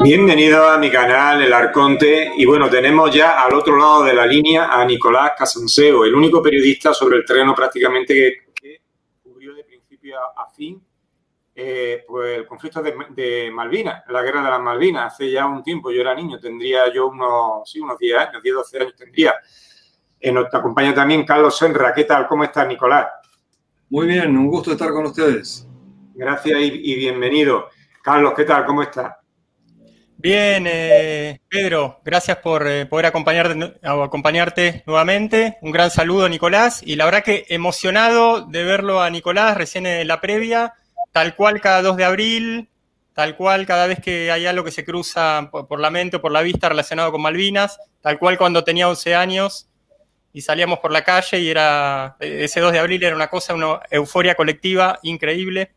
Bienvenido a mi canal, El Arconte. Y bueno, tenemos ya al otro lado de la línea a Nicolás Casanseo, el único periodista sobre el terreno prácticamente que cubrió de principio a fin pues el conflicto de Malvinas, la guerra de las Malvinas. Hace ya un tiempo, yo era niño, tendría yo unos 10 años, 10, 12 años tendría. Nos acompaña también Carlos Senra. ¿Qué tal? ¿Cómo estás, Nicolás? Muy bien, un gusto estar con ustedes. Gracias y bienvenido. Carlos, ¿qué tal? ¿Cómo estás? Bien, Pedro, gracias por poder acompañarte nuevamente. Un gran saludo, Nicolás. Y la verdad que emocionado de verlo a Nicolás recién en la previa, tal cual cada 2 de abril, tal cual cada vez que hay algo que se cruza por la mente o por la vista relacionado con Malvinas, tal cual cuando tenía 11 años y salíamos por la calle y ese 2 de abril era una euforia colectiva increíble.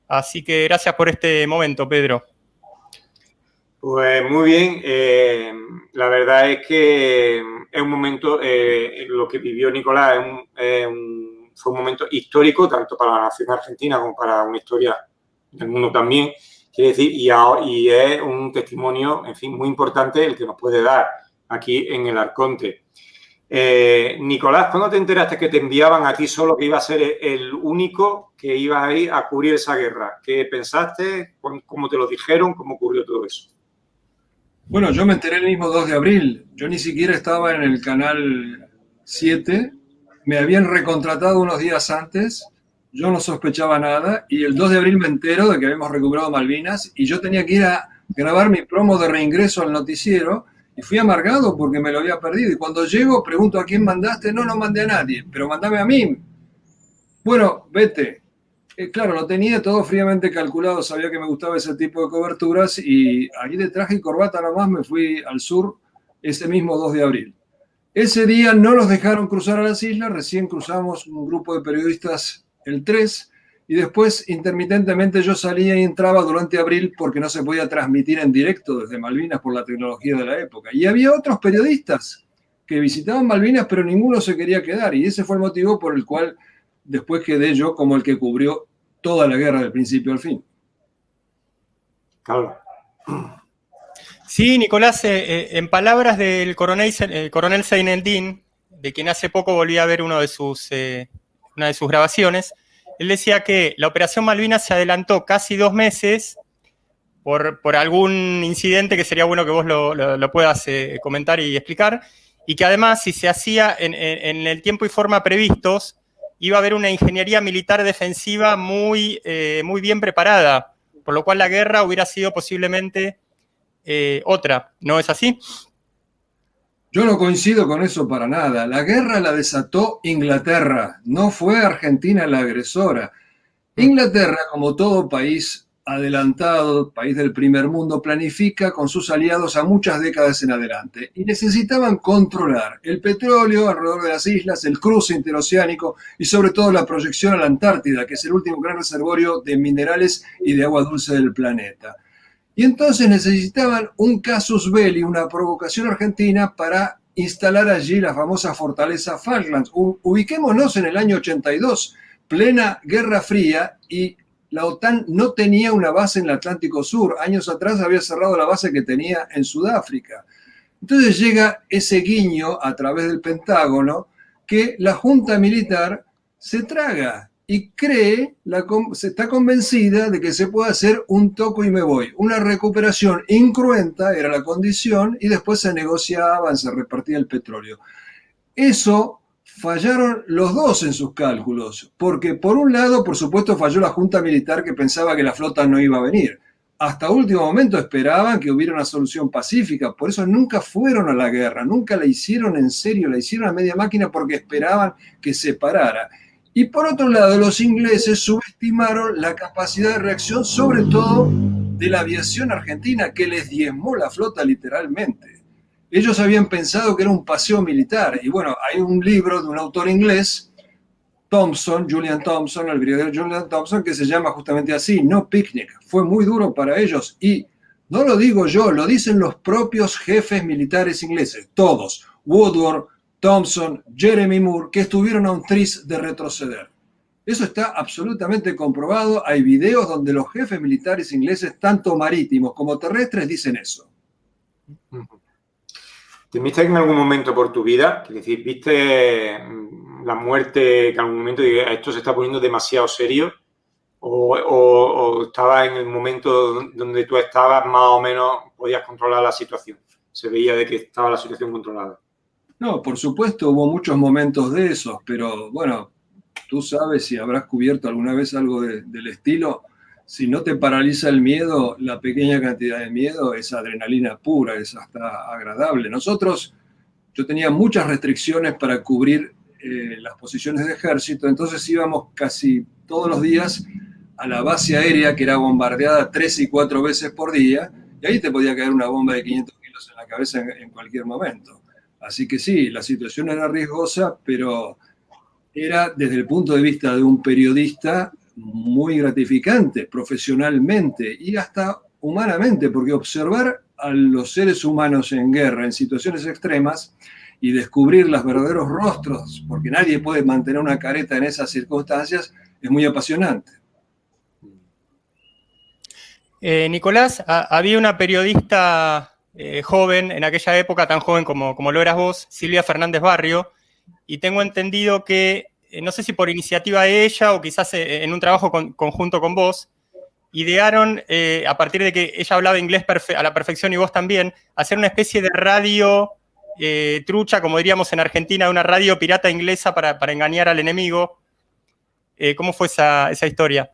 Así que gracias por este momento, Pedro. Pues muy bien, la verdad es que es un momento, lo que vivió Nicolás fue un momento histórico, tanto para la nación argentina como para una historia del mundo también, quiere decir, y es un testimonio, en fin, muy importante el que nos puede dar aquí en el Arconte. Nicolás, ¿cuándo te enteraste que te enviaban a ti solo, que iba a ser el único que iba a ir a cubrir esa guerra? ¿Qué pensaste? ¿Cómo te lo dijeron? ¿Cómo ocurrió todo eso? Bueno, yo me enteré el mismo 2 de abril. Yo ni siquiera estaba en el canal 7. Me habían recontratado unos días antes. Yo no sospechaba nada. Y el 2 de abril me entero de que habíamos recuperado Malvinas. Y yo tenía que ir a grabar mi promo de reingreso al noticiero. Y fui amargado porque me lo había perdido. Y cuando llego, pregunto a quién mandaste. No mandé a nadie, pero mandame a mí. Bueno, vete. Claro, lo tenía todo fríamente calculado, sabía que me gustaba ese tipo de coberturas y ahí de traje y corbata nomás me fui al sur ese mismo 2 de abril. Ese día no nos dejaron cruzar a las islas, recién cruzamos un grupo de periodistas el 3 y después intermitentemente yo salía y entraba durante abril porque no se podía transmitir en directo desde Malvinas por la tecnología de la época. Y había otros periodistas que visitaban Malvinas pero ninguno se quería quedar y ese fue el motivo por el cual después quedé yo como el que cubrió toda la guerra del principio al fin. Claro. Sí, Nicolás, en palabras del coronel Seyneldin, de quien hace poco volví a ver una de sus grabaciones, él decía que la Operación Malvinas se adelantó casi 2 meses por algún incidente que sería bueno que vos lo puedas comentar y explicar, y que además, si se hacía en el tiempo y forma previstos, iba a haber una ingeniería militar defensiva muy bien preparada, por lo cual la guerra hubiera sido posiblemente otra. ¿No es así? Yo no coincido con eso para nada. La guerra la desató Inglaterra, no fue Argentina la agresora. Inglaterra, como todo país adelantado, país del primer mundo, planifica con sus aliados a muchas décadas en adelante y necesitaban controlar el petróleo alrededor de las islas, el cruce interoceánico y sobre todo la proyección a la Antártida, que es el último gran reservorio de minerales y de agua dulce del planeta. Y entonces necesitaban un casus belli, una provocación argentina para instalar allí la famosa fortaleza Falklands. Ubiquémonos en el año 82, plena Guerra Fría, y la OTAN no tenía una base en el Atlántico Sur. Años atrás había cerrado la base que tenía en Sudáfrica. Entonces llega ese guiño a través del Pentágono que la Junta Militar se traga y está convencida de que se puede hacer un toco y me voy. Una recuperación incruenta era la condición y después se negociaban, se repartía el petróleo. Eso fallaron los dos en sus cálculos, porque por un lado, por supuesto, falló la Junta Militar que pensaba que la flota no iba a venir. Hasta último momento esperaban que hubiera una solución pacífica, por eso nunca fueron a la guerra, nunca la hicieron en serio, la hicieron a media máquina porque esperaban que se parara. Y por otro lado, los ingleses subestimaron la capacidad de reacción, sobre todo de la aviación argentina, que les diezmó la flota literalmente. Ellos habían pensado que era un paseo militar. Y bueno, hay un libro de un autor inglés, Julian Thompson, el brigadier Julian Thompson, que se llama justamente así, No Picnic. Fue muy duro para ellos y no lo digo yo, lo dicen los propios jefes militares ingleses, todos. Woodward, Thompson, Jeremy Moore, que estuvieron a un tris de retroceder. Eso está absolutamente comprobado. Hay videos donde los jefes militares ingleses, tanto marítimos como terrestres, dicen eso. ¿Temiste en algún momento por tu vida? Es decir, ¿viste la muerte que en algún momento esto se está poniendo demasiado serio? ¿O estaba en el momento donde tú estabas más o menos podías controlar la situación? Se veía de que estaba la situación controlada. No, por supuesto, hubo muchos momentos de esos, pero bueno, tú sabes si habrás cubierto alguna vez algo del estilo. Si no te paraliza el miedo, la pequeña cantidad de miedo es adrenalina pura, es hasta agradable. Yo tenía muchas restricciones para cubrir las posiciones de ejército, entonces íbamos casi todos los días a la base aérea que era bombardeada 3 y 4 veces por día, y ahí te podía caer una bomba de 500 kilos en la cabeza en cualquier momento. Así que sí, la situación era riesgosa, pero era desde el punto de vista de un periodista muy gratificante, profesionalmente y hasta humanamente, porque observar a los seres humanos en guerra, en situaciones extremas, y descubrir los verdaderos rostros, porque nadie puede mantener una careta en esas circunstancias, es muy apasionante. Nicolás, había una periodista joven, en aquella época tan joven como lo eras vos, Silvia Fernández Barrio, y tengo entendido que, no sé si por iniciativa de ella o quizás en un trabajo conjunto con vos, idearon, a partir de que ella hablaba inglés a la perfección y vos también, hacer una especie de radio trucha, como diríamos en Argentina, una radio pirata inglesa para engañar al enemigo. ¿Cómo fue esa historia?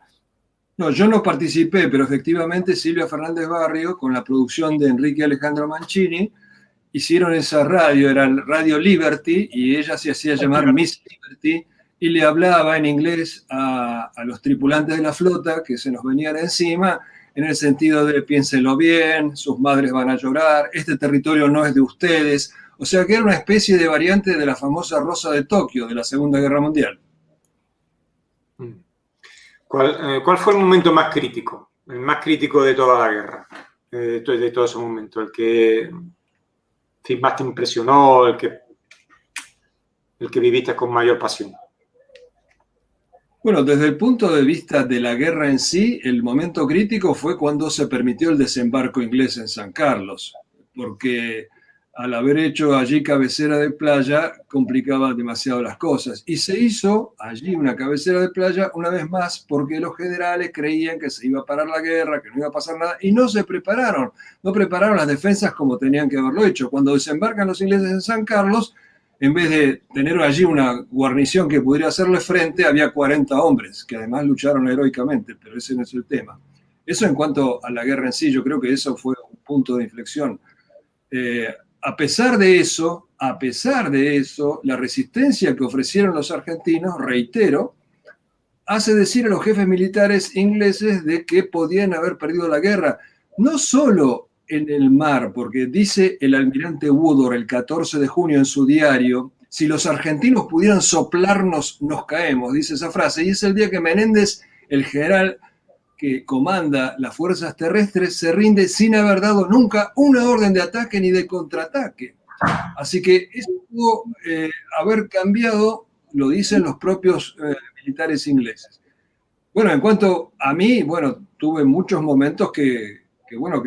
No, yo no participé, pero efectivamente Silvia Fernández Barrio, con la producción de Enrique Alejandro Mancini, hicieron esa radio, era Radio Liberty, y ella se hacía llamar Miss Liberty, y le hablaba en inglés a los tripulantes de la flota que se nos venían encima, en el sentido de piénsenlo bien, sus madres van a llorar, este territorio no es de ustedes. O sea que era una especie de variante de la famosa Rosa de Tokio de la Segunda Guerra Mundial. ¿Cuál fue el momento más crítico? El más crítico de toda la guerra, de todo ese momento, el que más te impresionó, el que viviste con mayor pasión. Bueno, desde el punto de vista de la guerra en sí, el momento crítico fue cuando se permitió el desembarco inglés en San Carlos, porque al haber hecho allí cabecera de playa complicaba demasiado las cosas. Y se hizo allí una cabecera de playa una vez más porque los generales creían que se iba a parar la guerra, que no iba a pasar nada, y no se prepararon. No prepararon las defensas como tenían que haberlo hecho. Cuando desembarcan los ingleses en San Carlos, en vez de tener allí una guarnición que pudiera hacerle frente, había 40 hombres, que además lucharon heroicamente, pero ese no es el tema. Eso en cuanto a la guerra en sí, yo creo que eso fue un punto de inflexión. A pesar de eso, la resistencia que ofrecieron los argentinos, reitero, hace decir a los jefes militares ingleses de que podían haber perdido la guerra, no solo en el mar, porque dice el almirante Woodward el 14 de junio en su diario, si los argentinos pudieran soplarnos, nos caemos, dice esa frase, y es el día que Menéndez, el general que comanda las fuerzas terrestres, se rinde sin haber dado nunca una orden de ataque ni de contraataque. Así que eso pudo haber cambiado, lo dicen los propios militares ingleses. Bueno, en cuanto a mí, bueno, tuve muchos momentos que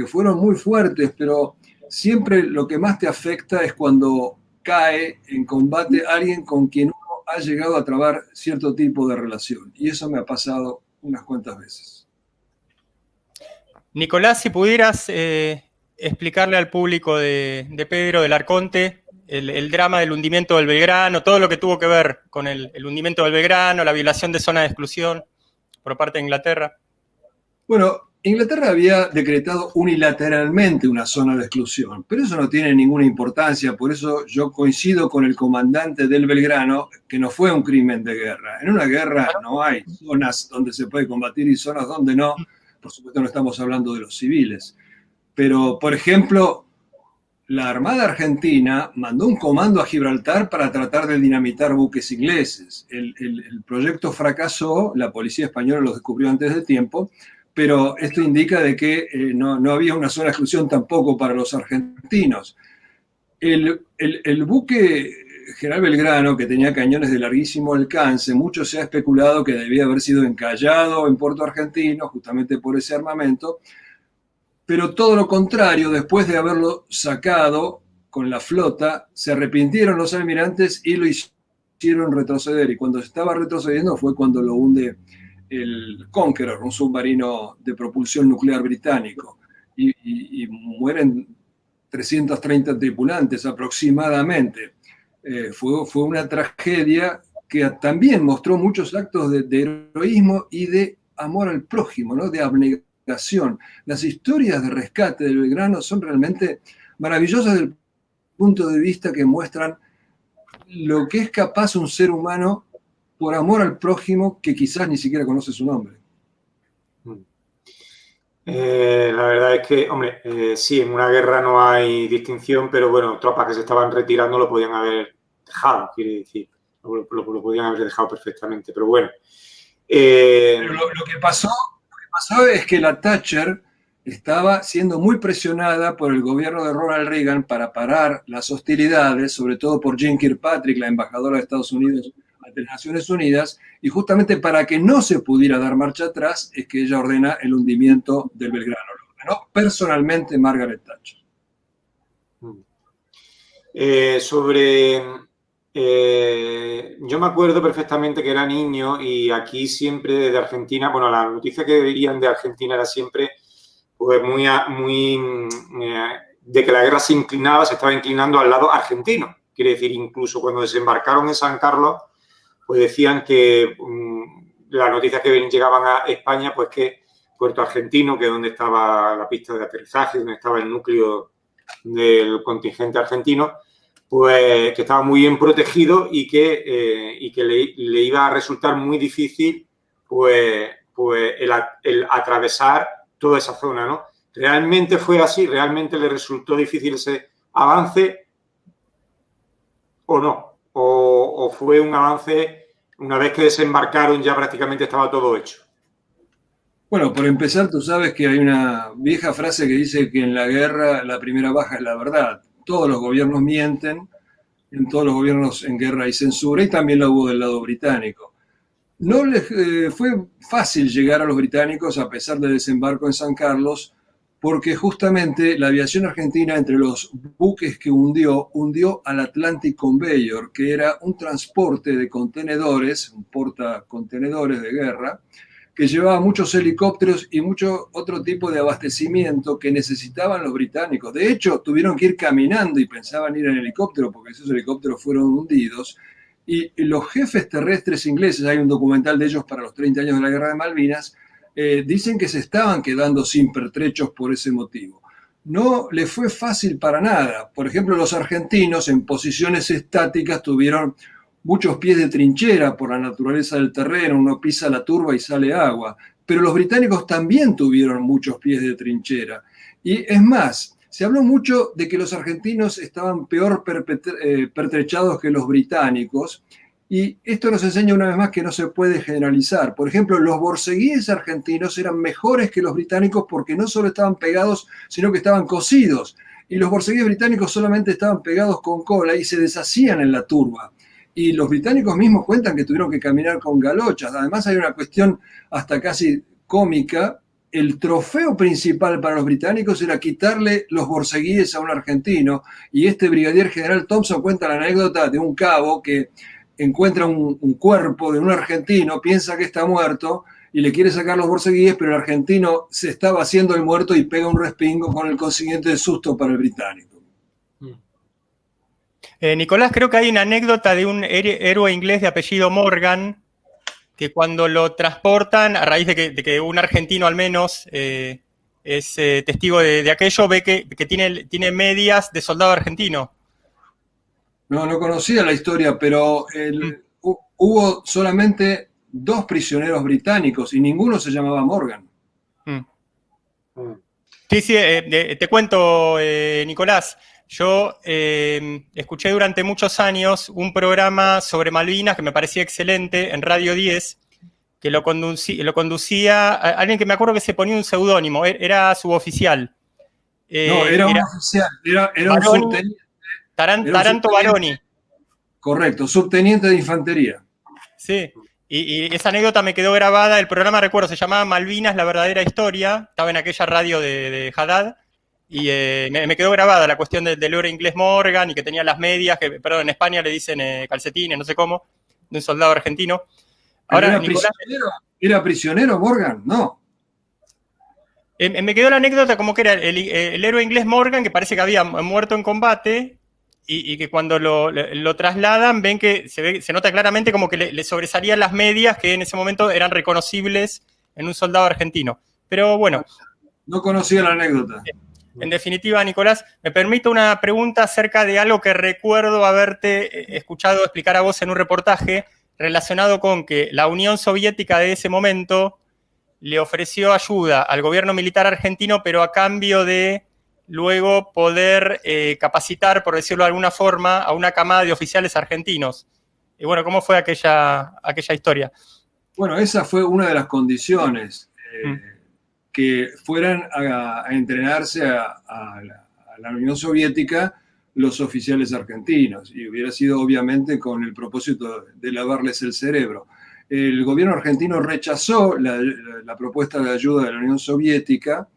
fueron muy fuertes, pero siempre lo que más te afecta es cuando cae en combate alguien con quien uno ha llegado a trabar cierto tipo de relación. Y eso me ha pasado unas cuantas veces. Nicolás, si pudieras explicarle al público de Pedro del Arconte el drama del hundimiento del Belgrano, todo lo que tuvo que ver con el hundimiento del Belgrano, la violación de zona de exclusión por parte de Inglaterra. Bueno, Inglaterra había decretado unilateralmente una zona de exclusión, pero eso no tiene ninguna importancia, por eso yo coincido con el comandante del Belgrano, que no fue un crimen de guerra. En una guerra no hay zonas donde se puede combatir y zonas donde no. Por supuesto no estamos hablando de los civiles. Pero, por ejemplo, la Armada Argentina mandó un comando a Gibraltar para tratar de dinamitar buques ingleses. El proyecto fracasó, la policía española lo descubrió antes de tiempo, pero esto indica de que no había una zona de exclusión tampoco para los argentinos. El buque General Belgrano, que tenía cañones de larguísimo alcance, mucho se ha especulado que debía haber sido encallado en Puerto Argentino, justamente por ese armamento, pero todo lo contrario, después de haberlo sacado con la flota, se arrepintieron los almirantes y lo hicieron retroceder. Y cuando se estaba retrocediendo fue cuando lo hunde el Conqueror, un submarino de propulsión nuclear británico. Y mueren 330 tripulantes aproximadamente. Fue una tragedia que también mostró muchos actos de heroísmo y de amor al prójimo, ¿no? De abnegación. Las historias de rescate del Belgrano son realmente maravillosas desde el punto de vista que muestran lo que es capaz un ser humano por amor al prójimo que quizás ni siquiera conoce su nombre. La verdad es que, hombre, sí, en una guerra no hay distinción, pero bueno, tropas que se estaban retirando lo podían haber dejado, quiere decir, lo podían haber dejado perfectamente, pero bueno. Pero lo que pasó es que la Thatcher estaba siendo muy presionada por el gobierno de Ronald Reagan para parar las hostilidades, sobre todo por Jeane Kirkpatrick, la embajadora de Estados Unidos ante las Naciones Unidas, y justamente para que no se pudiera dar marcha atrás es que ella ordena el hundimiento del Belgrano. Lo ordenó personalmente Margaret Thatcher. Yo me acuerdo perfectamente que era niño y aquí siempre desde Argentina, bueno, las noticias que venían de Argentina era siempre pues muy de que la guerra se estaba inclinando al lado argentino. Quiere decir, incluso cuando desembarcaron en San Carlos, pues decían que las noticias que llegaban a España, pues que Puerto Argentino, que es donde estaba la pista de aterrizaje, donde estaba el núcleo del contingente argentino, pues que estaba muy bien protegido y que le iba a resultar muy difícil pues el atravesar toda esa zona, ¿no? ¿Realmente fue así? ¿Realmente le resultó difícil ese avance o no? ¿O fue un avance, una vez que desembarcaron ya prácticamente estaba todo hecho? Bueno, por empezar, tú sabes que hay una vieja frase que dice que en la guerra la primera baja es la verdad. Todos los gobiernos mienten, en todos los gobiernos en guerra hay censura y también la hubo del lado británico. No les fue fácil llegar a los británicos a pesar del desembarco en San Carlos, porque justamente la aviación argentina, entre los buques que hundió al Atlantic Conveyor, que era un transporte de contenedores, un portacontenedores de guerra, que llevaba muchos helicópteros y mucho otro tipo de abastecimiento que necesitaban los británicos. De hecho, tuvieron que ir caminando y pensaban ir en helicóptero porque esos helicópteros fueron hundidos. Y los jefes terrestres ingleses, hay un documental de ellos para los 30 años de la Guerra de Malvinas, dicen que se estaban quedando sin pertrechos por ese motivo. No les fue fácil para nada. Por ejemplo, los argentinos en posiciones estáticas tuvieron muchos pies de trinchera por la naturaleza del terreno, uno pisa la turba y sale agua, pero los británicos también tuvieron muchos pies de trinchera. Y es más, se habló mucho de que los argentinos estaban peor pertrechados que los británicos, y esto nos enseña una vez más que no se puede generalizar. Por ejemplo, los borceguíes argentinos eran mejores que los británicos porque no solo estaban pegados, sino que estaban cosidos. Y los borceguíes británicos solamente estaban pegados con cola y se deshacían en la turba. Y los británicos mismos cuentan que tuvieron que caminar con galochas. Además hay una cuestión hasta casi cómica. El trofeo principal para los británicos era quitarle los borceguíes a un argentino. Y este brigadier general Thompson cuenta la anécdota de un cabo que encuentra un cuerpo de un argentino, piensa que está muerto y le quiere sacar los borceguíes, pero el argentino se estaba haciendo el muerto y pega un respingo con el consiguiente susto para el británico. Nicolás, creo que hay una anécdota de un héroe inglés de apellido Morgan, que cuando lo transportan, a raíz de que un argentino al menos es testigo de aquello, ve que tiene medias de soldado argentino. No conocía la historia, pero hubo solamente 2 prisioneros británicos y ninguno se llamaba Morgan. Sí, te cuento, Nicolás. Yo escuché durante muchos años un programa sobre Malvinas que me parecía excelente en Radio 10, que lo conducía alguien que me acuerdo que se ponía un seudónimo, era suboficial. No, era un oficial, era un subteniente. Taranto Baroni. Correcto, subteniente de infantería. Sí, y esa anécdota me quedó grabada. El programa, recuerdo, se llamaba Malvinas, la verdadera historia. Estaba en aquella radio de Haddad. Y me quedó grabada la cuestión del héroe inglés Morgan y que tenía las medias, que perdón, en España le dicen calcetines, no sé cómo, de un soldado argentino. Ahora, ¿Era, Nicolás, ¿Era prisionero Morgan? No. me quedó la anécdota como que era el héroe inglés Morgan, que parece que había muerto en combate, y que cuando lo trasladan ven que se nota claramente como que le sobresalían las medias que en ese momento eran reconocibles en un soldado argentino. Pero bueno. No conocía la anécdota. En definitiva, Nicolás, me permito una pregunta acerca de algo que recuerdo haberte escuchado explicar a vos en un reportaje relacionado con que la Unión Soviética de ese momento le ofreció ayuda al gobierno militar argentino, pero a cambio de luego poder capacitar, por decirlo de alguna forma, a una camada de oficiales argentinos. Y bueno, ¿cómo fue aquella historia? Bueno, esa fue una de las condiciones. Que fueran a entrenarse a la Unión Soviética los oficiales argentinos, y hubiera sido obviamente con el propósito de lavarles el cerebro. El gobierno argentino rechazó la propuesta de ayuda de la Unión Soviética,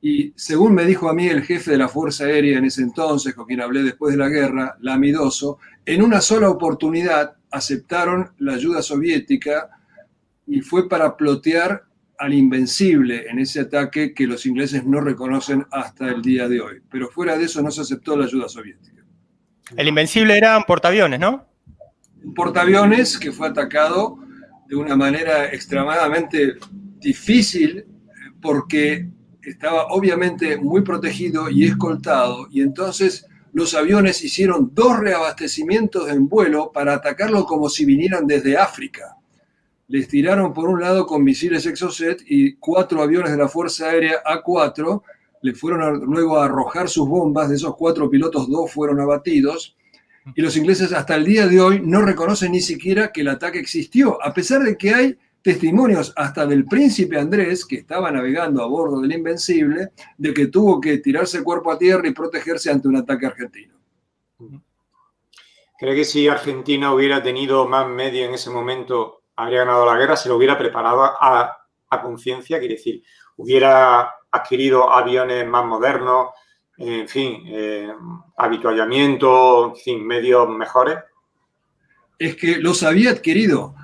y según me dijo a mí el jefe de la Fuerza Aérea en ese entonces, con quien hablé después de la guerra, Lamidoso, en una sola oportunidad aceptaron la ayuda soviética, y fue para plotear al Invencible en ese ataque que los ingleses no reconocen hasta el día de hoy. Pero fuera de eso no se aceptó la ayuda soviética. El Invencible era un portaaviones, ¿no? Un portaaviones que fue atacado de una manera extremadamente difícil porque estaba obviamente muy protegido y escoltado, y entonces los aviones hicieron 2 reabastecimientos en vuelo para atacarlo como si vinieran desde África. Les tiraron por un lado con misiles Exocet, y 4 aviones de la Fuerza Aérea A4 le fueron luego a arrojar sus bombas. De esos 4 pilotos, 2 fueron abatidos, y los ingleses hasta el día de hoy no reconocen ni siquiera que el ataque existió, a pesar de que hay testimonios hasta del príncipe Andrés, que estaba navegando a bordo del Invencible, de que tuvo que tirarse cuerpo a tierra y protegerse ante un ataque argentino. ¿Cree que si Argentina hubiera tenido más medios en ese momento habría ganado la guerra? ¿Se lo hubiera preparado a conciencia? Quiere decir, hubiera adquirido aviones más modernos, en fin, habituallamiento, en fin, medios mejores. Es que los había adquirido.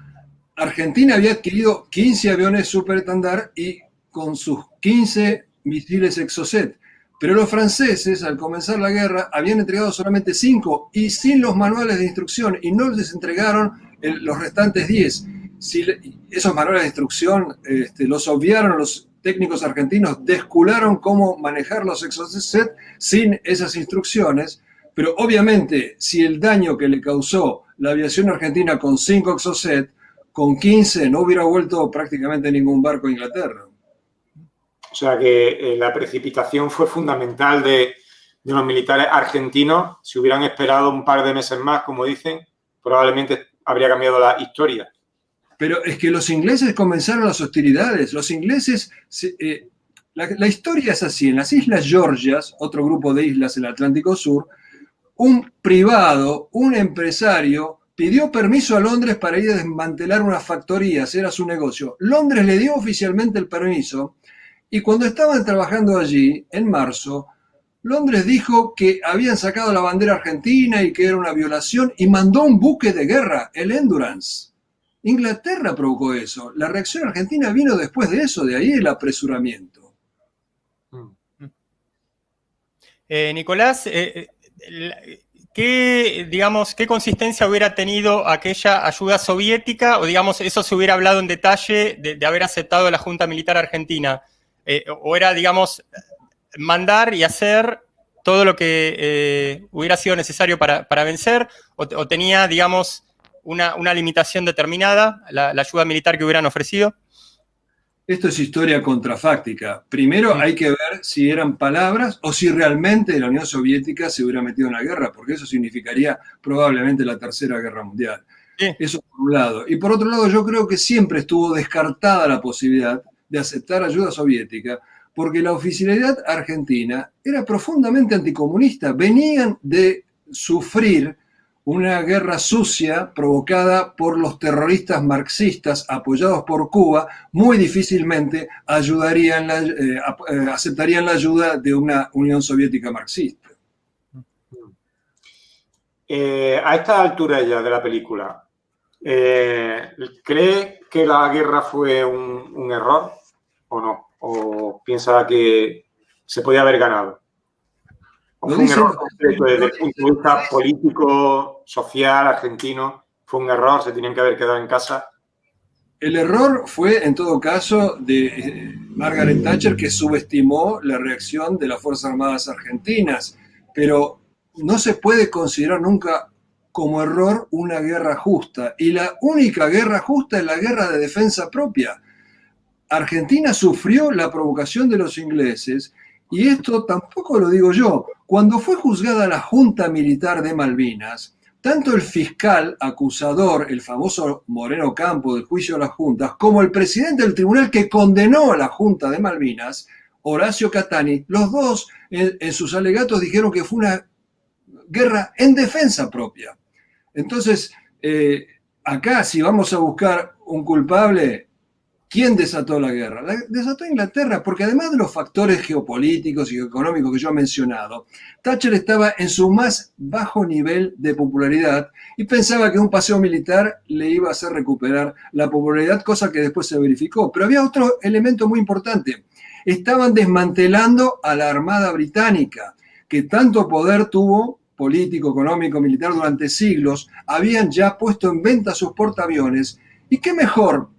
Argentina había adquirido 15 aviones Super Étendard y con sus 15 misiles Exocet. Pero los franceses, al comenzar la guerra, habían entregado solamente 5 y sin los manuales de instrucción, y no les entregaron los restantes 10. Si esos manuales de instrucción los obviaron los técnicos argentinos, descularon cómo manejar los Exocet sin esas instrucciones, pero obviamente si el daño que le causó la aviación argentina con 5 Exocet, con 15 no hubiera vuelto prácticamente ningún barco a Inglaterra. O sea que la precipitación fue fundamental de los militares argentinos. Si hubieran esperado un par de meses más, como dicen, probablemente habría cambiado la historia. Pero es que los ingleses comenzaron las hostilidades. Los ingleses, la historia es así. En las Islas Georgias, otro grupo de islas en el Atlántico Sur, un privado, un empresario, pidió permiso a Londres para ir a desmantelar unas factorías, era su negocio. Londres le dio oficialmente el permiso, y cuando estaban trabajando allí, en marzo, Londres dijo que habían sacado la bandera argentina y que era una violación, y mandó un buque de guerra, el Endurance. Inglaterra provocó eso. La reacción argentina vino después de eso, de ahí el apresuramiento. Nicolás, ¿qué consistencia hubiera tenido aquella ayuda soviética? O digamos, eso se hubiera hablado en detalle de haber aceptado la Junta Militar Argentina. ¿O era, digamos, mandar y hacer todo lo que hubiera sido necesario para vencer? ¿O tenía, digamos, una limitación determinada, la ayuda militar que hubieran ofrecido? Esto es historia contrafáctica. Primero hay que ver si eran palabras o si realmente la Unión Soviética se hubiera metido en la guerra, porque eso significaría probablemente la Tercera Guerra Mundial. Sí. Eso por un lado. Y por otro lado, yo creo que siempre estuvo descartada la posibilidad de aceptar ayuda soviética, porque la oficialidad argentina era profundamente anticomunista. Venían de sufrir una guerra sucia provocada por los terroristas marxistas apoyados por Cuba, muy difícilmente aceptarían la ayuda de una Unión Soviética marxista. A esta altura ya de la película, ¿cree que la guerra fue un error o no? ¿O piensa que se podía haber ganado? ¿O fue un error completo desde el punto de vista político, social, argentino? ¿Fue un error? ¿Se tenían que haber quedado en casa? El error fue, en todo caso, de Margaret Thatcher, que subestimó la reacción de las Fuerzas Armadas argentinas, pero no se puede considerar nunca como error una guerra justa. Y la única guerra justa es la guerra de defensa propia. Argentina sufrió la provocación de los ingleses, y esto tampoco lo digo yo. Cuando fue juzgada la Junta Militar de Malvinas, tanto el fiscal acusador, el famoso Moreno Campo del juicio de las juntas, como el presidente del tribunal que condenó a la Junta de Malvinas, Horacio Catani, los dos en sus alegatos dijeron que fue una guerra en defensa propia. Entonces, acá si vamos a buscar un culpable, ¿quién desató la guerra? La desató Inglaterra, porque además de los factores geopolíticos y económicos que yo he mencionado, Thatcher estaba en su más bajo nivel de popularidad y pensaba que un paseo militar le iba a hacer recuperar la popularidad, cosa que después se verificó. Pero había otro elemento muy importante. Estaban desmantelando a la Armada Británica, que tanto poder tuvo, político, económico, militar, durante siglos. Habían ya puesto en venta sus portaaviones. ¿Y qué mejor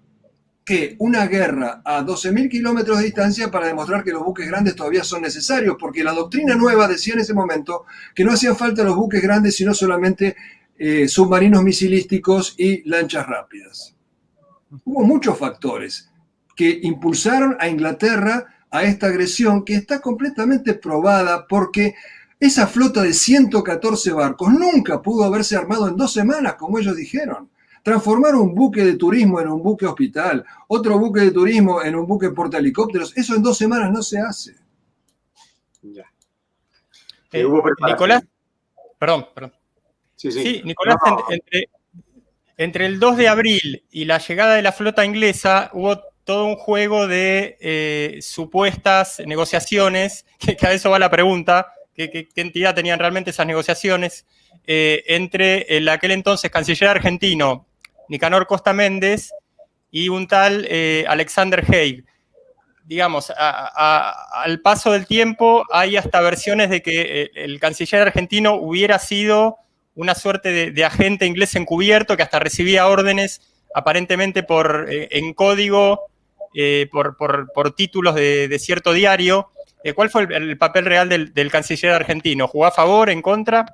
que una guerra a 12.000 kilómetros de distancia para demostrar que los buques grandes todavía son necesarios? Porque la doctrina nueva decía en ese momento que no hacían falta los buques grandes, sino solamente submarinos misilísticos y lanchas rápidas. Hubo muchos factores que impulsaron a Inglaterra a esta agresión, que está completamente probada, porque esa flota de 114 barcos nunca pudo haberse armado en 2 semanas, como ellos dijeron. Transformar un buque de turismo en un buque hospital, otro buque de turismo en un buque portahelicópteros, eso en 2 semanas no se hace. Ya. Nicolás, perdón. Sí, Nicolás, no. Entre el 2 de abril y la llegada de la flota inglesa hubo todo un juego de supuestas negociaciones, que a eso va la pregunta, ¿qué entidad tenían realmente esas negociaciones? Entre el aquel entonces canciller argentino Nicanor Costa Méndez y un tal Alexander Haig. Digamos, al paso del tiempo hay hasta versiones de que el canciller argentino hubiera sido una suerte de agente inglés encubierto que hasta recibía órdenes aparentemente en código por títulos de cierto diario. ¿Cuál fue el papel real del canciller argentino? ¿Jugó a favor, en contra?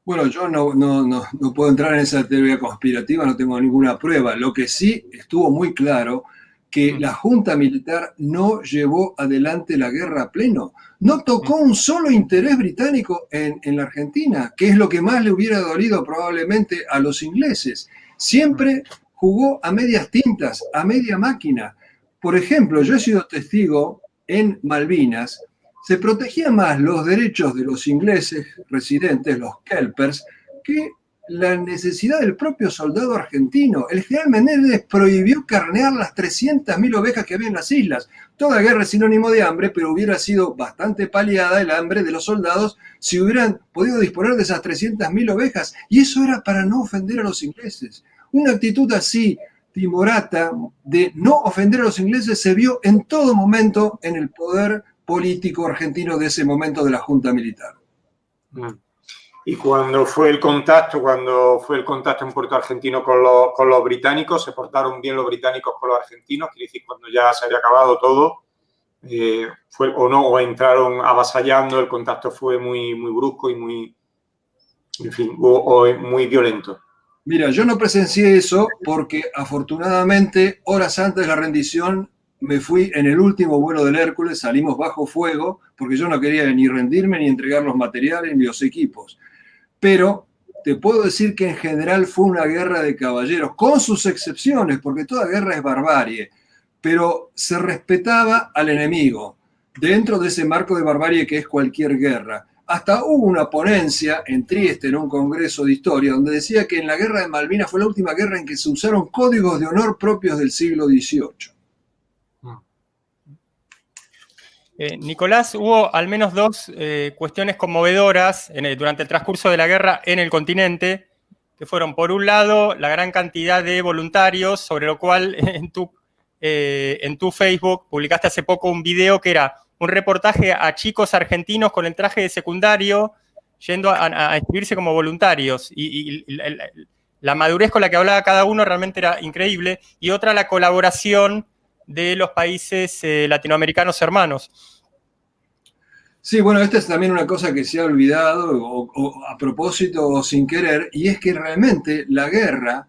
Bueno, yo no puedo entrar en esa teoría conspirativa, no tengo ninguna prueba. Lo que sí estuvo muy claro, que la Junta Militar no llevó adelante la guerra a pleno. No tocó un solo interés británico en la Argentina, que es lo que más le hubiera dolido probablemente a los ingleses. Siempre jugó a medias tintas, a media máquina. Por ejemplo, yo he sido testigo en Malvinas. Se protegían más los derechos de los ingleses residentes, los kelpers, que la necesidad del propio soldado argentino. El general Menéndez prohibió carnear las 300.000 ovejas que había en las islas. Toda guerra es sinónimo de hambre, pero hubiera sido bastante paliada el hambre de los soldados si hubieran podido disponer de esas 300.000 ovejas. Y eso era para no ofender a los ingleses. Una actitud así, timorata, de no ofender a los ingleses, se vio en todo momento en el poder político argentino de ese momento de la Junta Militar. Y cuando fue el contacto en Puerto Argentino con los británicos, ¿se portaron bien los británicos con los argentinos? Quiere decir, cuando ya se había acabado todo, o entraron avasallando, el contacto fue muy, muy brusco y muy violento. Mira, yo no presencié eso porque afortunadamente horas antes de la rendición me fui en el último vuelo del Hércules, salimos bajo fuego porque yo no quería ni rendirme ni entregar los materiales ni los equipos. Pero te puedo decir que en general fue una guerra de caballeros, con sus excepciones, porque toda guerra es barbarie, pero se respetaba al enemigo dentro de ese marco de barbarie que es cualquier guerra. Hasta hubo una ponencia en Trieste, en un congreso de historia, donde decía que en la guerra de Malvinas fue la última guerra en que se usaron códigos de honor propios del siglo XVIII. Nicolás, hubo al menos dos cuestiones conmovedoras durante el transcurso de la guerra en el continente, que fueron, por un lado, la gran cantidad de voluntarios, sobre lo cual en tu Facebook publicaste hace poco un video que era un reportaje a chicos argentinos con el traje de secundario yendo a inscribirse como voluntarios. Y la madurez con la que hablaba cada uno realmente era increíble. Y otra, la colaboración de los países latinoamericanos hermanos. Sí, bueno, esta es también una cosa que se ha olvidado, o a propósito o sin querer, y es que realmente la guerra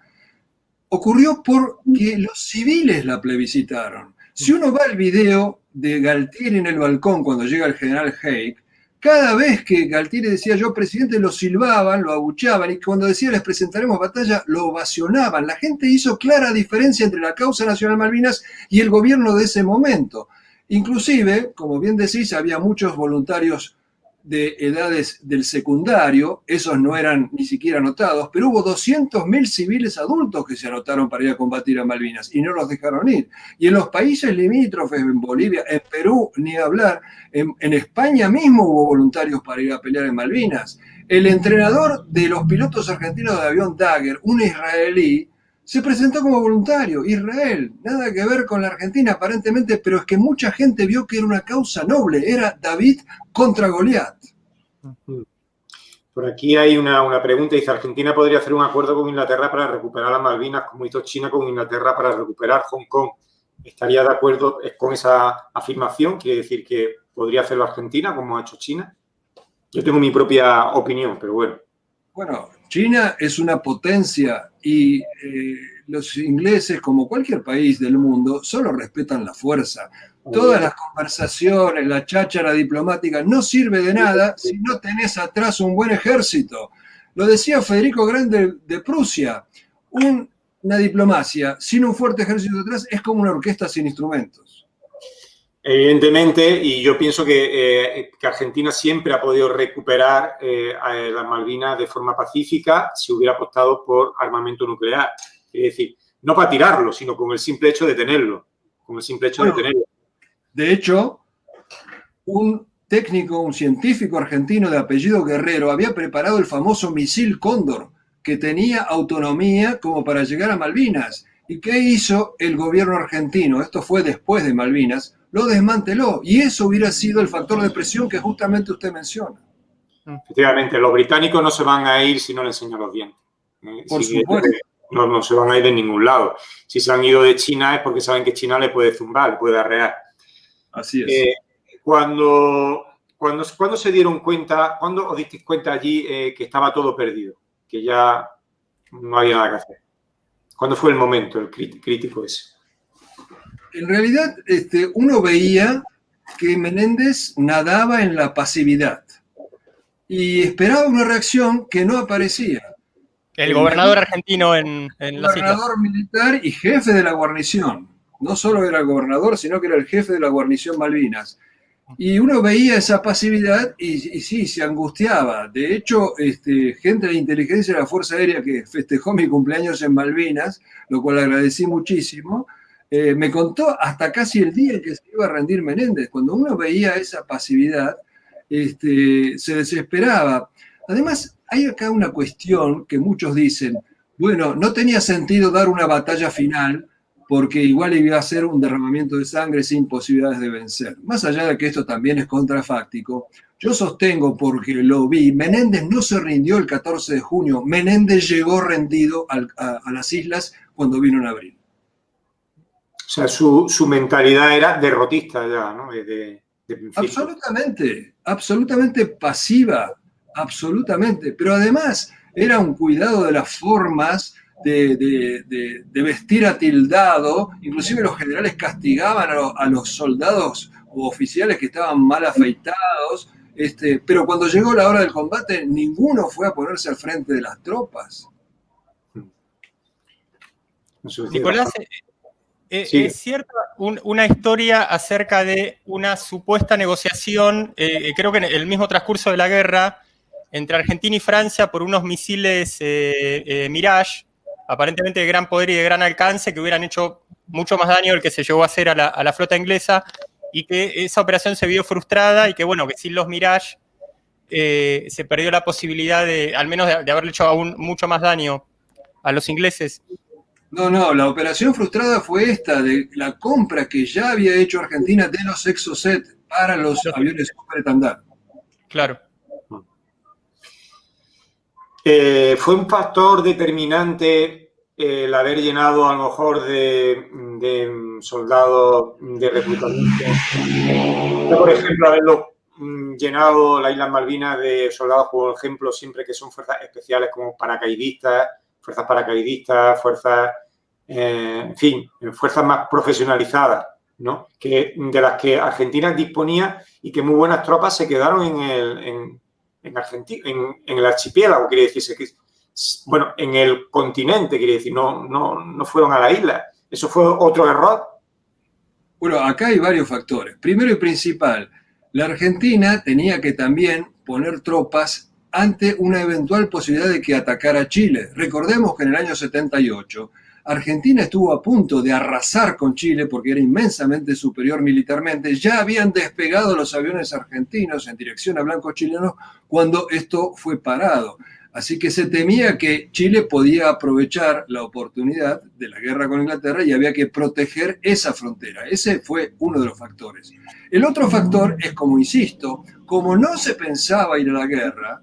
ocurrió porque los civiles la plebiscitaron. Si uno va al video de Galtieri en el balcón cuando llega el general Haig, cada vez que Galtieri decía yo presidente, lo silbaban, lo abucheaban, y cuando decía les presentaremos batalla, lo ovacionaban. La gente hizo clara diferencia entre la causa nacional Malvinas y el gobierno de ese momento. Inclusive, como bien decís, había muchos voluntarios de edades del secundario, esos no eran ni siquiera anotados, pero hubo 200.000 civiles adultos que se anotaron para ir a combatir a Malvinas y no los dejaron ir. Y en los países limítrofes, en Bolivia, en Perú, ni hablar, en España mismo hubo voluntarios para ir a pelear en Malvinas. El entrenador de los pilotos argentinos de avión Dagger, un israelí, se presentó como voluntario. Israel, nada que ver con la Argentina aparentemente, pero es que mucha gente vio que era una causa noble, era David contra Goliat. Por aquí hay una pregunta, dice, ¿Argentina podría hacer un acuerdo con Inglaterra para recuperar las Malvinas como hizo China con Inglaterra para recuperar Hong Kong? ¿Estaría de acuerdo con esa afirmación? ¿Quiere decir que podría hacerlo Argentina como ha hecho China? Yo tengo mi propia opinión, pero bueno. Bueno, China es una potencia y los ingleses, como cualquier país del mundo, solo respetan la fuerza. Todas las conversaciones, la cháchara diplomática no sirve de nada si no tenés atrás un buen ejército. Lo decía Federico Grande de Prusia, una diplomacia sin un fuerte ejército atrás es como una orquesta sin instrumentos. Evidentemente, y yo pienso que Argentina siempre ha podido recuperar las Malvinas de forma pacífica si hubiera apostado por armamento nuclear. Es decir, no para tirarlo, sino con el simple hecho de tenerlo. Con el simple hecho de tenerlo. De hecho, un técnico, un científico argentino de apellido Guerrero había preparado el famoso misil Cóndor, que tenía autonomía como para llegar a Malvinas. ¿Y qué hizo el gobierno argentino? Esto fue después de Malvinas. Lo desmanteló y eso hubiera sido el factor de presión que justamente usted menciona. Efectivamente, los británicos no se van a ir si no le enseñan los dientes. Por supuesto. No se van a ir de ningún lado. Si se han ido de China es porque saben que China le puede zumbar, le puede arrear. Así es. Cuando se dieron cuenta, ¿cuándo os disteis cuenta allí que estaba todo perdido? Que ya no había nada que hacer. ¿Cuándo fue el momento, el crítico ese? En realidad, uno veía que Menéndez nadaba en la pasividad y esperaba una reacción que no aparecía. El gobernador argentino en las islas. Gobernador militar y jefe de la guarnición. No solo era el gobernador, sino que era el jefe de la guarnición Malvinas. Y uno veía esa pasividad y sí, se angustiaba. De hecho, gente de inteligencia de la Fuerza Aérea que festejó mi cumpleaños en Malvinas, lo cual agradecí muchísimo, me contó hasta casi el día en que se iba a rendir Menéndez. Cuando uno veía esa pasividad, se desesperaba. Además, hay acá una cuestión que muchos dicen, bueno, no tenía sentido dar una batalla final porque igual iba a ser un derramamiento de sangre sin posibilidades de vencer. Más allá de que esto también es contrafáctico, yo sostengo, porque lo vi, Menéndez no se rindió el 14 de junio, Menéndez llegó rendido a las islas cuando vino en abril. O sea, su mentalidad era derrotista ya, ¿no? Absolutamente pasiva, absolutamente. Pero además era un cuidado de las formas, de vestir atildado. Inclusive los generales castigaban a los soldados o oficiales que estaban mal afeitados. Pero cuando llegó la hora del combate, ninguno fue a ponerse al frente de las tropas. Nicolás, sí. es cierto, una historia acerca de una supuesta negociación, creo que en el mismo transcurso de la guerra, entre Argentina y Francia por unos misiles Mirage, aparentemente de gran poder y de gran alcance, que hubieran hecho mucho más daño del que se llegó a hacer a la flota inglesa, y que esa operación se vio frustrada y que, bueno, que sin los Mirage se perdió la posibilidad de, al menos de haberle hecho aún mucho más daño a los ingleses. No, la operación frustrada fue esta, de la compra que ya había hecho Argentina de los Exocet para los aviones superestandar. Claro. ¿Fue un factor determinante el haber llenado a lo mejor de soldados de reclutamiento? Por ejemplo, haberlo llenado las Islas Malvinas de soldados, por ejemplo, siempre que son fuerzas especiales como paracaidistas, fuerzas paracaidistas, fuerzas, en fin, fuerzas más profesionalizadas, ¿no? De las que Argentina disponía y que muy buenas tropas se quedaron en el archipiélago, quiere decirse que, bueno, en el continente, quiere decir, no fueron a la isla. ¿Eso fue otro error? Bueno, acá hay varios factores. Primero y principal, la Argentina tenía que también poner tropas ante una eventual posibilidad de que atacara Chile. Recordemos que en el año 78 Argentina estuvo a punto de arrasar con Chile porque era inmensamente superior militarmente. Ya habían despegado los aviones argentinos en dirección a blancos chilenos cuando esto fue parado. Así que se temía que Chile podía aprovechar la oportunidad de la guerra con Inglaterra y había que proteger esa frontera. Ese fue uno de los factores. El otro factor es, como insisto, como no se pensaba ir a la guerra,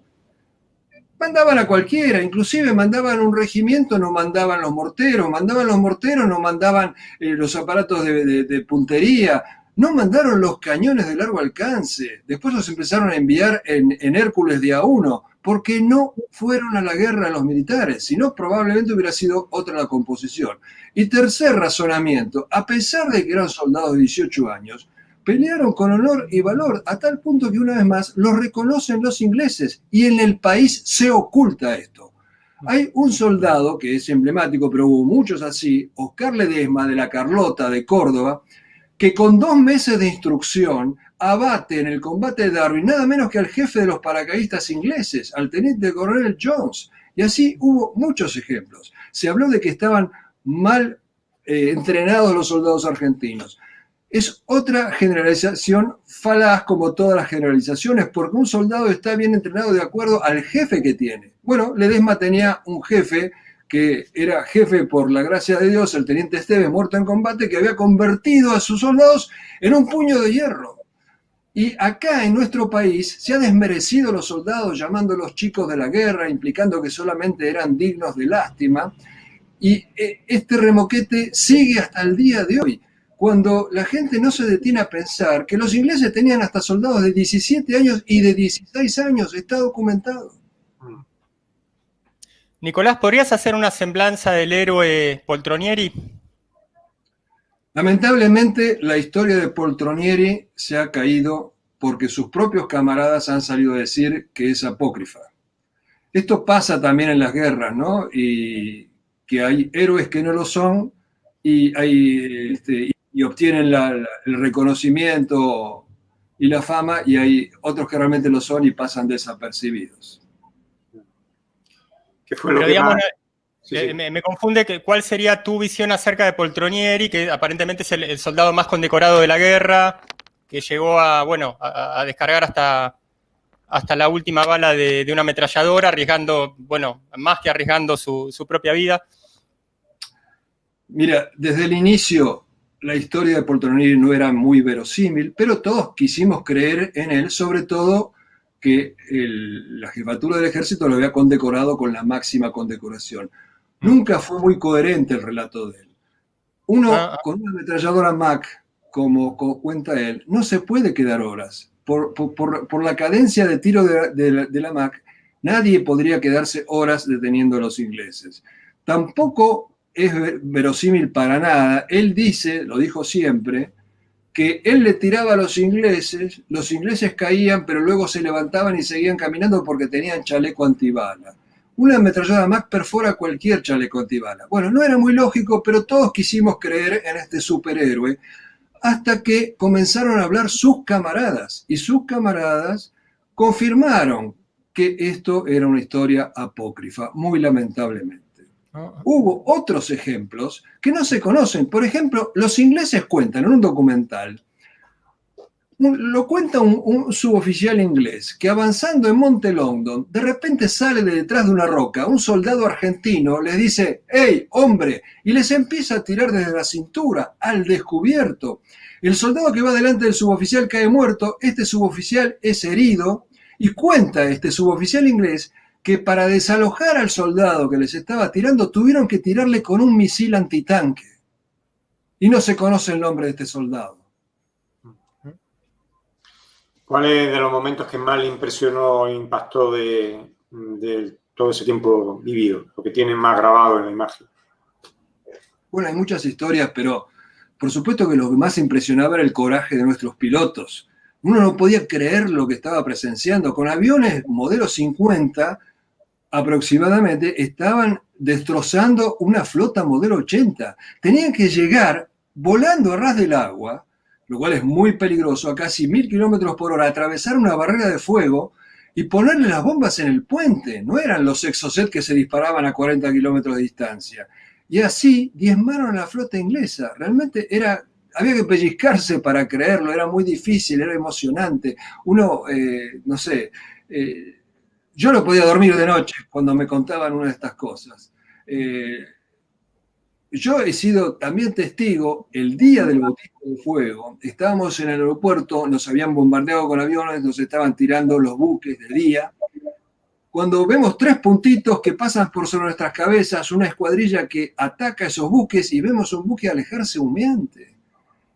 mandaban a cualquiera, inclusive mandaban un regimiento, no mandaban los morteros, no mandaban los aparatos de puntería, no mandaron los cañones de largo alcance, después los empezaron a enviar en Hércules de A1, porque no fueron a la guerra los militares, sino probablemente hubiera sido otra la composición. Y tercer razonamiento, a pesar de que eran soldados de 18 años, pelearon con honor y valor, a tal punto que una vez más los reconocen los ingleses y en el país se oculta esto. Hay un soldado que es emblemático, pero hubo muchos así, Oscar Ledesma de la Carlota de Córdoba, que con 2 meses de instrucción abate en el combate de Darwin nada menos que al jefe de los paracaidistas ingleses, al teniente coronel Jones. Y así hubo muchos ejemplos. Se habló de que estaban mal entrenados los soldados argentinos. Es otra generalización falaz, como todas las generalizaciones, porque un soldado está bien entrenado de acuerdo al jefe que tiene. Bueno, Ledesma tenía un jefe que era jefe por la gracia de Dios, el teniente Esteves, muerto en combate, que había convertido a sus soldados en un puño de hierro. Y acá en nuestro país se ha desmerecido a los soldados llamándolos chicos de la guerra, implicando que solamente eran dignos de lástima. Y este remoquete sigue hasta el día de hoy, cuando la gente no se detiene a pensar que los ingleses tenían hasta soldados de 17 años y de 16 años, está documentado. Nicolás, ¿podrías hacer una semblanza del héroe Poltronieri? Lamentablemente, la historia de Poltronieri se ha caído porque sus propios camaradas han salido a decir que es apócrifa. Esto pasa también en las guerras, ¿no? Y que hay héroes que no lo son y obtienen el reconocimiento y la fama, y hay otros que realmente lo son y pasan desapercibidos. ¿Qué fue lo Pero que digamos, sí. Me confunde cuál sería tu visión acerca de Poltronieri, que aparentemente es el soldado más condecorado de la guerra, que llegó a descargar hasta la última bala de una ametralladora, arriesgando, más que arriesgando su propia vida? Mira, desde el inicio la historia de Poltronieri no era muy verosímil, pero todos quisimos creer en él, sobre todo que la jefatura del ejército lo había condecorado con la máxima condecoración. Nunca fue muy coherente el relato de él. Uno con una ametralladora Mac, como cuenta él, no se puede quedar horas. Por la cadencia de tiro de la Mac, nadie podría quedarse horas deteniendo a los ingleses. Tampoco es verosímil para nada. Él dice, lo dijo siempre, que él le tiraba a los ingleses caían, pero luego se levantaban y seguían caminando porque tenían chaleco antibala. una ametralladora Mac perfora cualquier chaleco antibala. Bueno, no era muy lógico, pero todos quisimos creer en este superhéroe hasta que comenzaron a hablar sus camaradas, y sus camaradas confirmaron que esto era una historia apócrifa, muy lamentablemente. Hubo otros ejemplos que no se conocen. Por ejemplo, los ingleses cuentan en un documental, lo cuenta un suboficial inglés, que avanzando en Monte Longdon, de repente sale de detrás de una roca, un soldado argentino les dice, ¡hey, hombre! Y les empieza a tirar desde la cintura, al descubierto. El soldado que va delante del suboficial cae muerto, este suboficial es herido, y cuenta este suboficial inglés que para desalojar al soldado que les estaba tirando, tuvieron que tirarle con un misil antitanque. Y no se conoce el nombre de este soldado. ¿Cuál es de los momentos que más le impresionó o impactó de todo ese tiempo vivido? Lo que tienen más grabado en la imagen. Bueno, hay muchas historias, pero por supuesto que lo que más impresionaba era el coraje de nuestros pilotos. Uno no podía creer lo que estaba presenciando. Con aviones modelo 50 aproximadamente estaban destrozando una flota modelo 80. Tenían que llegar volando a ras del agua, lo cual es muy peligroso, a casi 1000 kilómetros por hora, atravesar una barrera de fuego y ponerle las bombas en el puente. No eran los Exocet que se disparaban a 40 kilómetros de distancia. Y así diezmaron a la flota inglesa. Realmente había que pellizcarse para creerlo, era muy difícil, era emocionante. Uno, no sé, yo no podía dormir de noche cuando me contaban una de estas cosas. Yo he sido también testigo, el día del bautismo de fuego, estábamos en el aeropuerto, nos habían bombardeado con aviones, nos estaban tirando los buques de día. Cuando vemos 3 puntitos que pasan por sobre nuestras cabezas, una escuadrilla que ataca esos buques y vemos un buque alejarse humeante.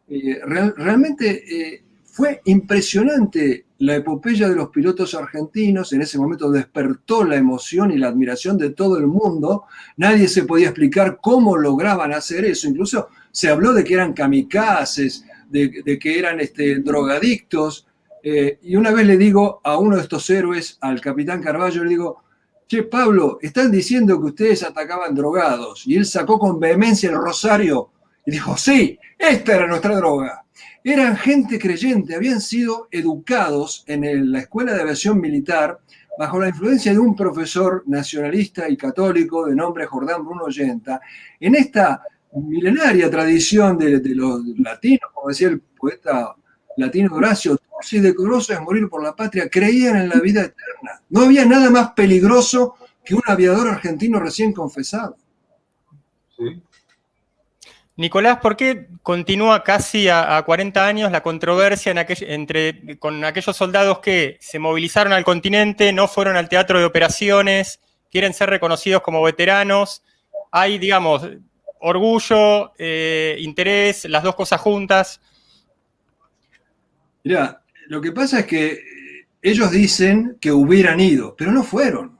Realmente fue impresionante la epopeya de los pilotos argentinos. En ese momento despertó la emoción y la admiración de todo el mundo. Nadie se podía explicar cómo lograban hacer eso. Incluso se habló de que eran kamikazes, de que eran drogadictos. Y una vez le digo a uno de estos héroes, al capitán Carballo, le digo, che, Pablo, están diciendo que ustedes atacaban drogados. Y él sacó con vehemencia el rosario y dijo, sí, esta era nuestra droga. Eran gente creyente, habían sido educados en la Escuela de Aviación Militar bajo la influencia de un profesor nacionalista y católico de nombre Jordán Bruno Ollenta, en esta milenaria tradición de los latinos, como decía el poeta latino Horacio, y decoroso es morir por la patria, creían en la vida eterna. No había nada más peligroso que un aviador argentino recién confesado. Sí. Nicolás, ¿por qué continúa casi a 40 años la controversia con aquellos soldados que se movilizaron al continente, no fueron al teatro de operaciones, quieren ser reconocidos como veteranos? Hay, digamos, orgullo, interés, las dos cosas juntas. Mirá, lo que pasa es que ellos dicen que hubieran ido, pero no fueron.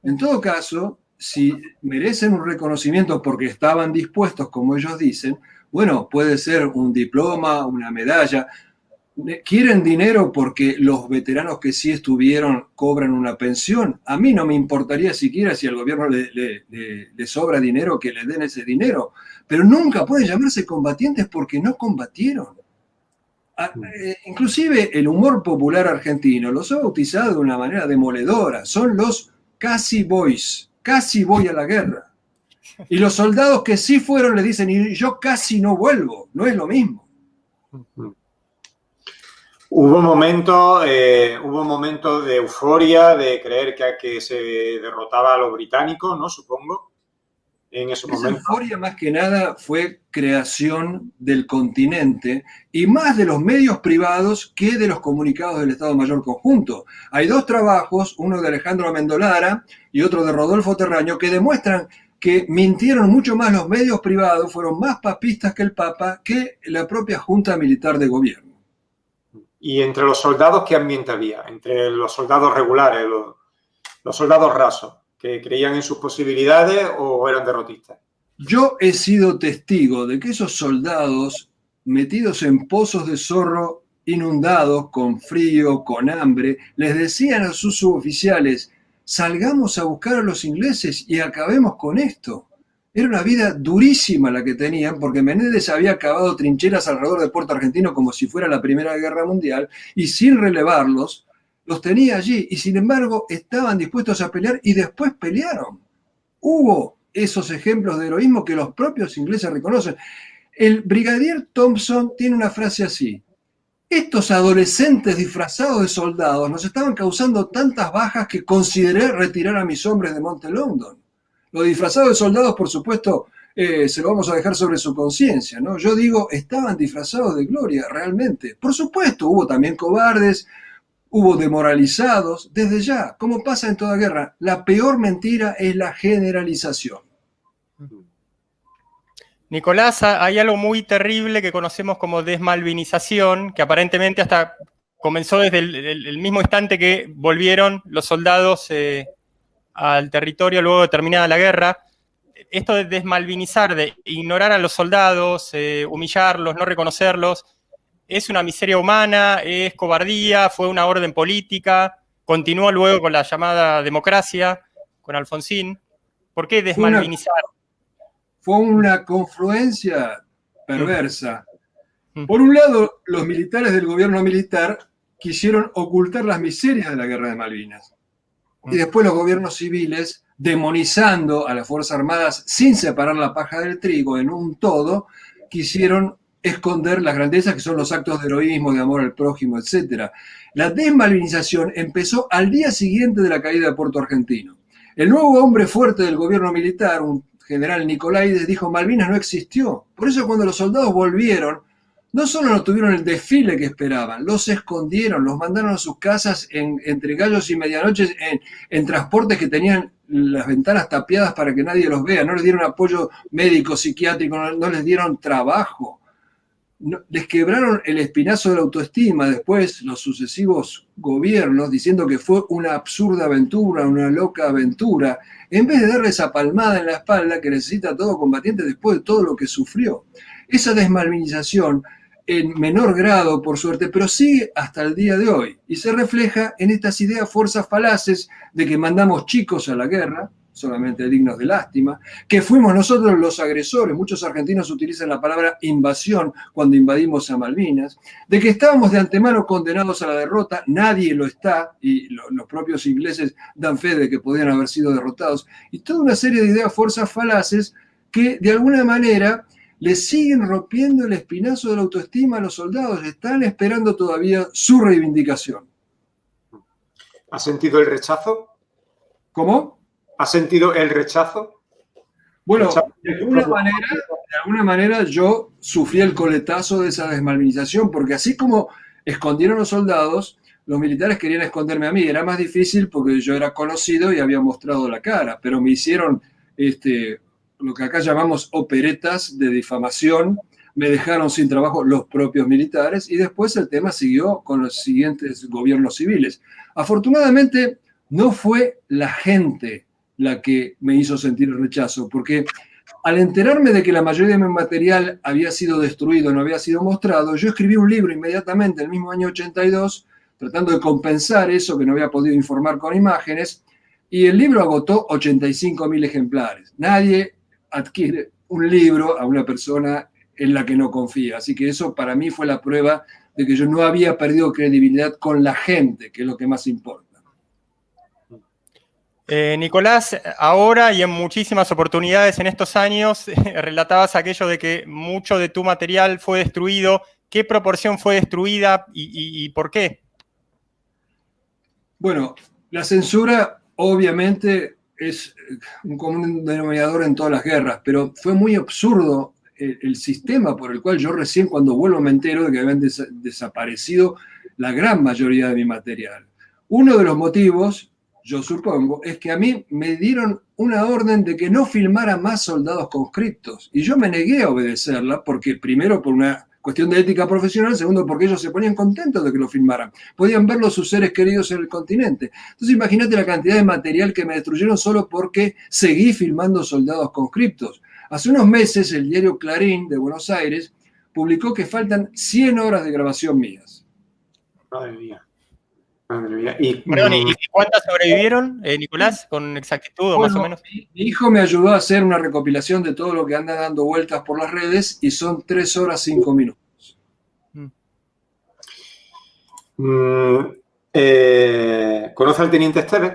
En todo caso, si merecen un reconocimiento porque estaban dispuestos, como ellos dicen, bueno, puede ser un diploma, una medalla. Quieren dinero porque los veteranos que sí estuvieron cobran una pensión. A mí no me importaría siquiera si al gobierno le sobra dinero que le den ese dinero, pero nunca pueden llamarse combatientes porque no combatieron. Inclusive el humor popular argentino los ha bautizado de una manera demoledora. Son los casi boys. Casi voy a la guerra. Y los soldados que sí fueron le dicen, y yo casi no vuelvo. No es lo mismo. Hubo momentos de euforia, de creer que se derrotaba a los británicos, ¿no? Supongo. En ese momento. Esa euforia más que nada fue creación del continente y más de los medios privados que de los comunicados del Estado Mayor Conjunto. Hay 2 trabajos, uno de Alejandro Amendolara y otro de Rodolfo Terraño, que demuestran que mintieron mucho más los medios privados, fueron más papistas que el Papa, que la propia Junta Militar de Gobierno. ¿Y entre los soldados qué ambiente había? Entre los soldados regulares, los soldados rasos, que creían en sus posibilidades o eran derrotistas? Yo he sido testigo de que esos soldados metidos en pozos de zorro, inundados, con frío, con hambre, les decían a sus suboficiales, salgamos a buscar a los ingleses y acabemos con esto. Era una vida durísima la que tenían, porque Menéndez había cavado trincheras alrededor de Puerto Argentino como si fuera la Primera Guerra Mundial, y sin relevarlos, los tenía allí, y sin embargo estaban dispuestos a pelear y después pelearon. Hubo esos ejemplos de heroísmo que los propios ingleses reconocen. El brigadier Thompson tiene una frase así: estos adolescentes disfrazados de soldados nos estaban causando tantas bajas que consideré retirar a mis hombres de Monte London. Los disfrazados de soldados, por supuesto, se lo vamos a dejar sobre su conciencia, ¿no? Yo digo, estaban disfrazados de gloria, realmente. Por supuesto, hubo también cobardes, hubo demoralizados. Desde ya, como pasa en toda guerra, la peor mentira es la generalización. Nicolás, hay algo muy terrible que conocemos como desmalvinización, que aparentemente hasta comenzó desde el mismo instante que volvieron los soldados al territorio luego de terminada la guerra. Esto de desmalvinizar, de ignorar a los soldados, humillarlos, no reconocerlos, es una miseria humana, es cobardía, fue una orden política, continuó luego con la llamada democracia, con Alfonsín. ¿Por qué desmalvinizar? Fue una confluencia perversa. Por un lado, los militares del gobierno militar quisieron ocultar las miserias de la guerra de Malvinas. Y después los gobiernos civiles, demonizando a las Fuerzas Armadas sin separar la paja del trigo en un todo, quisieron esconder las grandezas que son los actos de heroísmo, de amor al prójimo, etc. La desmalvinización empezó al día siguiente de la caída de Puerto Argentino. El nuevo hombre fuerte del gobierno militar, un general Nicolaides, dijo: Malvinas no existió. Por eso cuando los soldados volvieron, no solo no tuvieron el desfile que esperaban, los escondieron, los mandaron a sus casas entre gallos y medianoches en transportes que tenían las ventanas tapiadas para que nadie los vea, no les dieron apoyo médico, psiquiátrico, no les dieron trabajo. No, les quebraron el espinazo de la autoestima después los sucesivos gobiernos, diciendo que fue una absurda aventura, una loca aventura, en vez de darle esa palmada en la espalda que necesita todo combatiente después de todo lo que sufrió. Esa desmalvinización, en menor grado, por suerte, pero sigue hasta el día de hoy, y se refleja en estas ideas fuerzas falaces de que mandamos chicos a la guerra, solamente dignos de lástima, que fuimos nosotros los agresores. Muchos argentinos utilizan la palabra invasión cuando invadimos a Malvinas, de que estábamos de antemano condenados a la derrota. Nadie lo está, y los propios ingleses dan fe de que podían haber sido derrotados, y toda una serie de ideas, fuerzas falaces que de alguna manera le siguen rompiendo el espinazo de la autoestima a los soldados. Están esperando todavía su reivindicación. ¿Has sentido el rechazo? ¿Cómo? ¿Has sentido el rechazo? Bueno, de alguna manera yo sufrí el coletazo de esa desmalvinización, porque así como escondieron los soldados, los militares querían esconderme a mí. Era más difícil porque yo era conocido y había mostrado la cara, pero me hicieron lo que acá llamamos operetas de difamación, me dejaron sin trabajo los propios militares, y después el tema siguió con los siguientes gobiernos civiles. Afortunadamente no fue la gente la que me hizo sentir el rechazo, porque al enterarme de que la mayoría de mi material había sido destruido, no había sido mostrado, yo escribí un libro inmediatamente, el mismo año 82, tratando de compensar eso que no había podido informar con imágenes, y el libro agotó 85.000 ejemplares. Nadie adquiere un libro a una persona en la que no confía, así que eso para mí fue la prueba de que yo no había perdido credibilidad con la gente, que es lo que más importa. Nicolás, ahora y en muchísimas oportunidades en estos años, relatabas aquello de que mucho de tu material fue destruido. ¿Qué proporción fue destruida y por qué? Bueno, la censura obviamente es un común denominador en todas las guerras, pero fue muy absurdo el sistema por el cual yo recién cuando vuelvo me entero de que habían desaparecido la gran mayoría de mi material. Uno de los motivos, yo supongo, es que a mí me dieron una orden de que no filmara más soldados conscriptos, y yo me negué a obedecerla, porque primero por una cuestión de ética profesional, segundo porque ellos se ponían contentos de que lo filmaran, podían verlo sus seres queridos en el continente. Entonces imagínate la cantidad de material que me destruyeron solo porque seguí filmando soldados conscriptos. Hace unos meses el diario Clarín de Buenos Aires publicó que faltan 100 horas de grabación mías. Madre mía. Madre mía. Y, Perdón, ¿y cuántas sobrevivieron, Nicolás, con exactitud o más o menos? Mi hijo me ayudó a hacer una recopilación de todo lo que anda dando vueltas por las redes y son 3 horas 5 minutos. ¿Conoce al teniente Esteves?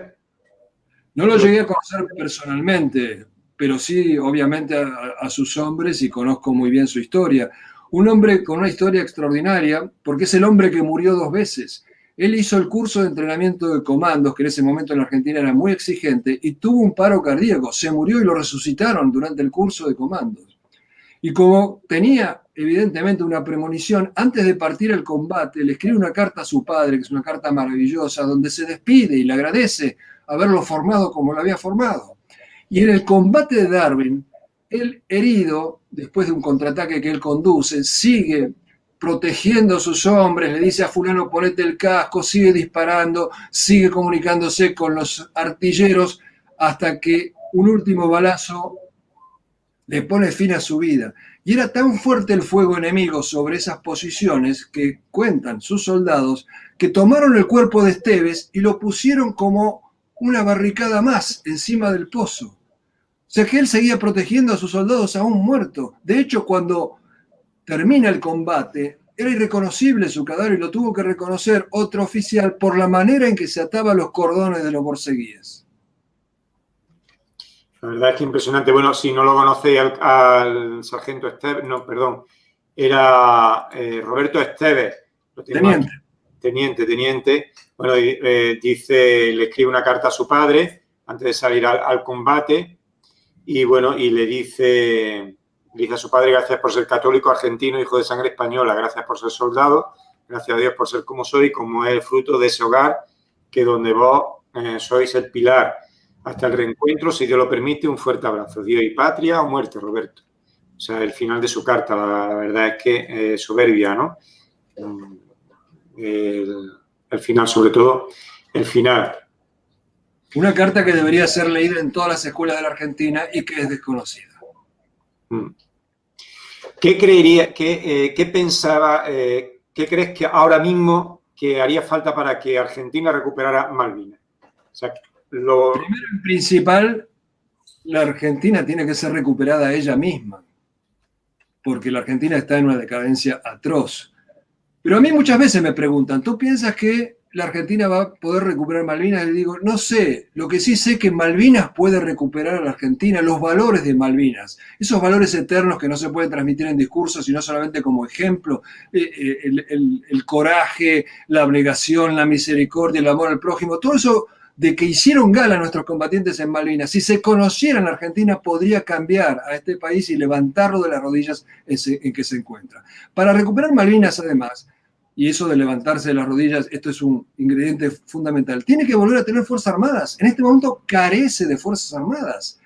No lo llegué a conocer personalmente, pero sí, obviamente, a sus hombres y conozco muy bien su historia. Un hombre con una historia extraordinaria, porque es el hombre que murió 2 veces. Él hizo el curso de entrenamiento de comandos, que en ese momento en la Argentina era muy exigente, y tuvo un paro cardíaco. Se murió y lo resucitaron durante el curso de comandos. Y como tenía evidentemente una premonición, antes de partir al combate, le escribe una carta a su padre, que es una carta maravillosa, donde se despide y le agradece haberlo formado como lo había formado. Y en el combate de Darwin, él herido, después de un contraataque que él conduce, sigue protegiendo a sus hombres, le dice a fulano ponete el casco, sigue disparando, sigue comunicándose con los artilleros hasta que un último balazo le pone fin a su vida. Y era tan fuerte el fuego enemigo sobre esas posiciones que cuentan sus soldados que tomaron el cuerpo de Esteves y lo pusieron como una barricada más encima del pozo. O sea que él seguía protegiendo a sus soldados aún muertos. De hecho, cuando termina el combate, era irreconocible su cadáver y lo tuvo que reconocer otro oficial por la manera en que se ataba los cordones de los borceguíes. La verdad es que impresionante. Bueno, si no lo conocéis al sargento Esteves, no, perdón, era Roberto Esteves. Teniente. Bueno, dice, le escribe una carta a su padre antes de salir al combate y bueno, y le dice a su padre: gracias por ser católico, argentino, hijo de sangre española, gracias por ser soldado, gracias a Dios por ser como soy, como es el fruto de ese hogar que donde vos sois el pilar. Hasta el reencuentro, si Dios lo permite, un fuerte abrazo. Dios y patria o muerte, Roberto. O sea, el final de su carta, la verdad es que soberbia, ¿no? El final, sobre todo, el final. Una carta que debería ser leída en todas las escuelas de la Argentina y que es desconocida. ¿Qué creería, qué pensaba, qué crees que ahora mismo que haría falta para que Argentina recuperara Malvinas? O sea, Primero y principal, la Argentina tiene que ser recuperada ella misma, porque la Argentina está en una decadencia atroz. Pero a mí muchas veces me preguntan, ¿tú piensas que la Argentina va a poder recuperar Malvinas? Y digo, no sé, lo que sí sé es que Malvinas puede recuperar a la Argentina, los valores de Malvinas, esos valores eternos que no se pueden transmitir en discursos, sino solamente como ejemplo, el coraje, la abnegación, la misericordia, el amor al prójimo, todo eso de que hicieron gala nuestros combatientes en Malvinas. Si se conociera en la Argentina, podría cambiar a este país y levantarlo de las rodillas en que se encuentra. Para recuperar Malvinas, además, y eso de levantarse de las rodillas, esto es un ingrediente fundamental, tiene que volver a tener Fuerzas Armadas. En este momento carece de Fuerzas Armadas.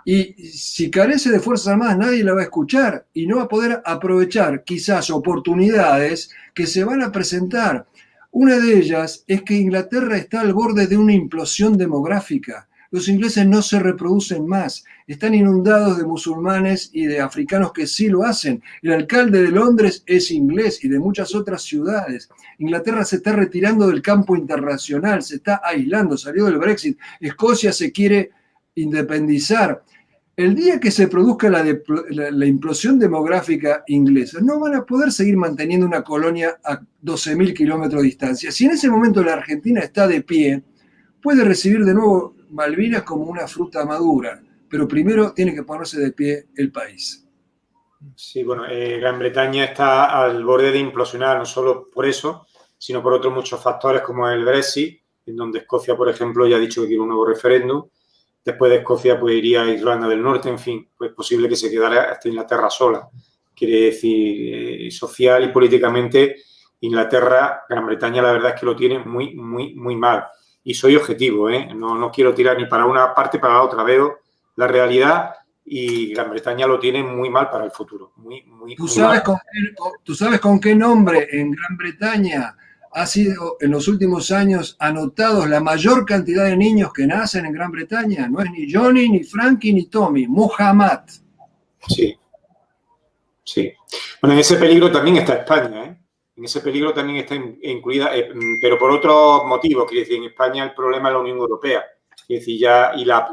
Y si carece de Fuerzas Armadas, nadie la va a escuchar y no va a poder aprovechar quizás oportunidades que se van a presentar. Una de ellas es que Inglaterra está al borde de una implosión demográfica. Los ingleses no se reproducen más, están inundados de musulmanes y de africanos que sí lo hacen. El alcalde de Londres es inglés y de muchas otras ciudades. Inglaterra se está retirando del campo internacional, se está aislando, salió del Brexit. Escocia se quiere independizar. El día que se produzca la implosión demográfica inglesa, no van a poder seguir manteniendo una colonia a 12.000 kilómetros de distancia. Si en ese momento la Argentina está de pie, puede recibir de nuevo Malvinas como una fruta madura, pero primero tiene que ponerse de pie el país. Sí, bueno, Gran Bretaña está al borde de implosionar, no solo por eso, sino por otros muchos factores como el Brexit, en donde Escocia, por ejemplo, ya ha dicho que quiere un nuevo referéndum. Después de Escocia, pues iría a Irlanda del Norte, en fin, pues es posible que se quedara hasta Inglaterra sola. Quiere decir, social y políticamente, Inglaterra, Gran Bretaña, la verdad es que lo tiene muy, muy, muy mal. Y soy objetivo, ¿eh? No quiero tirar ni para una parte ni para la otra. Veo la realidad y Gran Bretaña lo tiene muy mal para el futuro. ¿Tú sabes con qué nombre en Gran Bretaña ha sido en los últimos años anotados la mayor cantidad de niños que nacen en Gran Bretaña? No es ni Johnny, ni Frankie, ni Tommy. Muhammad. Sí. Bueno, en ese peligro también está España, ¿eh? En ese peligro también está incluida, pero por otros motivos. Quiere decir, en España el problema es la Unión Europea, quiere decir,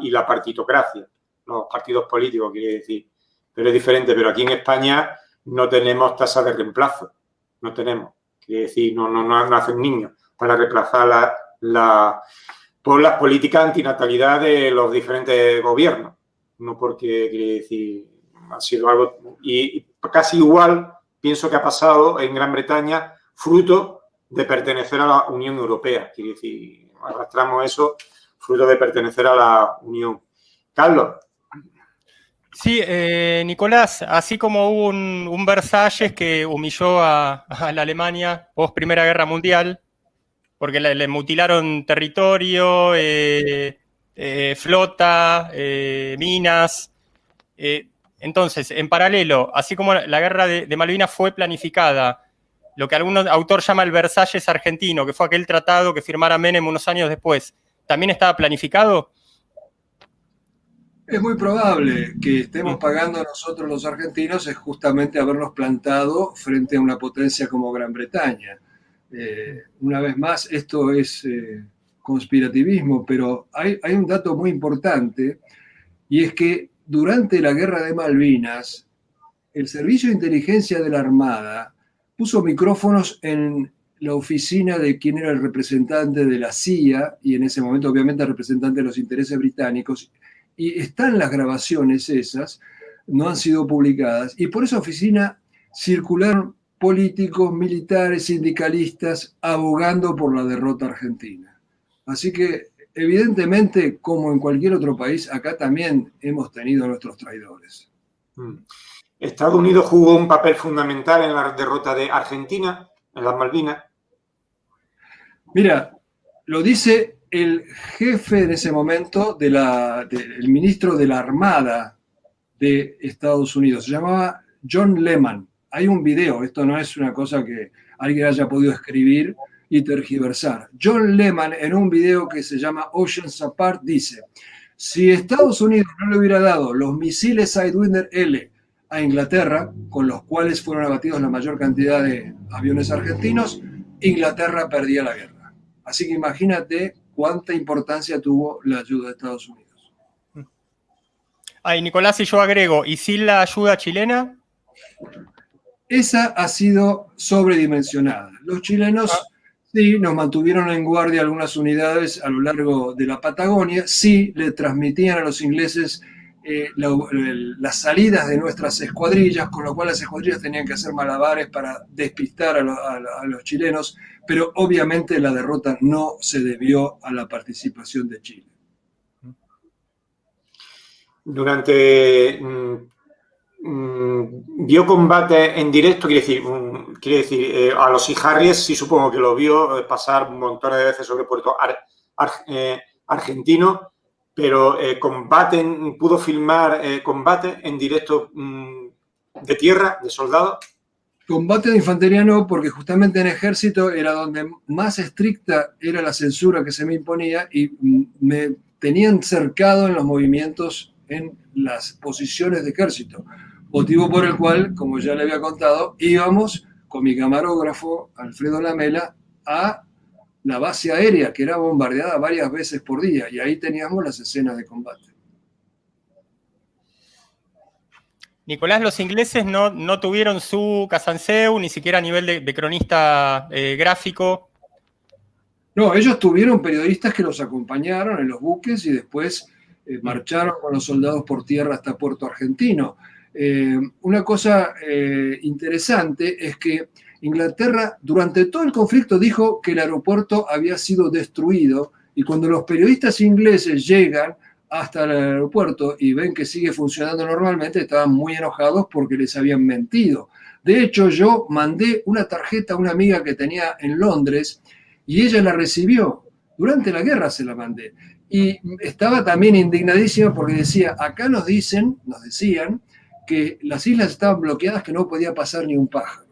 y la partitocracia, los partidos políticos, quiere decir. Pero es diferente. Pero aquí en España no tenemos tasa de reemplazo. No tenemos. Quiere decir, no hacen niños para reemplazar por las políticas antinatalidad de los diferentes gobiernos. No porque, quiere decir, ha sido algo... Y casi igual... Pienso que ha pasado en Gran Bretaña fruto de pertenecer a la Unión Europea. Quiere decir, arrastramos eso fruto de pertenecer a la Unión. Carlos. Sí, Nicolás, así como hubo un Versalles que humilló a la Alemania post Primera Guerra Mundial, porque le mutilaron territorio, flota, minas... Entonces, en paralelo, así como la guerra de Malvinas fue planificada, lo que algún autor llama el Versalles argentino, que fue aquel tratado que firmara Menem unos años después, ¿también estaba planificado? Es muy probable que estemos pagando nosotros los argentinos es justamente habernos plantado frente a una potencia como Gran Bretaña. Una vez más, esto es conspirativismo, pero hay un dato muy importante y es que durante la Guerra de Malvinas, el Servicio de Inteligencia de la Armada puso micrófonos en la oficina de quien era el representante de la CIA y en ese momento obviamente el representante de los intereses británicos, y están las grabaciones esas, no han sido publicadas, y por esa oficina circularon políticos, militares, sindicalistas, abogando por la derrota argentina. Así que evidentemente, como en cualquier otro país, acá también hemos tenido nuestros traidores. Estados Unidos jugó un papel fundamental en la derrota de Argentina, en las Malvinas. Mira, lo dice el jefe en ese momento, el ministro de la Armada de Estados Unidos. Se llamaba John Lehman. Hay un video, esto no es una cosa que alguien haya podido escribir y tergiversar. John Lehman, en un video que se llama Oceans Apart, dice: si Estados Unidos no le hubiera dado los misiles Sidewinder L a Inglaterra, con los cuales fueron abatidos la mayor cantidad de aviones argentinos, Inglaterra perdía la guerra. Así que imagínate cuánta importancia tuvo la ayuda de Estados Unidos. Ay, Nicolás, y yo agrego, ¿y sin la ayuda chilena? Esa ha sido sobredimensionada. Los chilenos... Sí, nos mantuvieron en guardia algunas unidades a lo largo de la Patagonia. Sí, le transmitían a los ingleses las salidas de nuestras escuadrillas, con lo cual las escuadrillas tenían que hacer malabares para despistar a los chilenos, pero obviamente la derrota no se debió a la participación de Chile. Durante... vio combate en directo, quiere decir a los Sea Harriers sí supongo que lo vio pasar montones de veces sobre puerto argentino, pero pudo filmar combate en directo de tierra, de soldados. Combate de infantería no, porque justamente en ejército era donde más estricta era la censura que se me imponía y me tenían cercado en los movimientos en las posiciones de ejército. Motivo por el cual, como ya le había contado, íbamos con mi camarógrafo, Alfredo Lamela, a la base aérea, que era bombardeada varias veces por día, y ahí teníamos las escenas de combate. Nicolás, los ingleses no tuvieron su Casanseu, ni siquiera a nivel de cronista gráfico. No, ellos tuvieron periodistas que los acompañaron en los buques y después marcharon con los soldados por tierra hasta Puerto Argentino. Una cosa interesante es que Inglaterra durante todo el conflicto dijo que el aeropuerto había sido destruido y cuando los periodistas ingleses llegan hasta el aeropuerto y ven que sigue funcionando normalmente, estaban muy enojados porque les habían mentido. De hecho, yo mandé una tarjeta a una amiga que tenía en Londres y ella la recibió. Durante la guerra se la mandé. Y estaba también indignadísima porque decía, acá nos decían que las islas estaban bloqueadas, que no podía pasar ni un pájaro.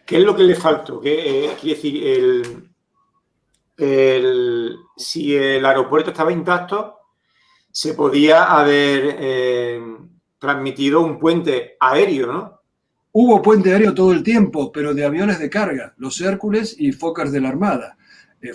¿Qué es lo que le faltó? Quiere decir, si el aeropuerto estaba intacto, se podía haber transmitido un puente aéreo, ¿no? Hubo puente aéreo todo el tiempo, pero de aviones de carga, los Hércules y Fokkers de la Armada.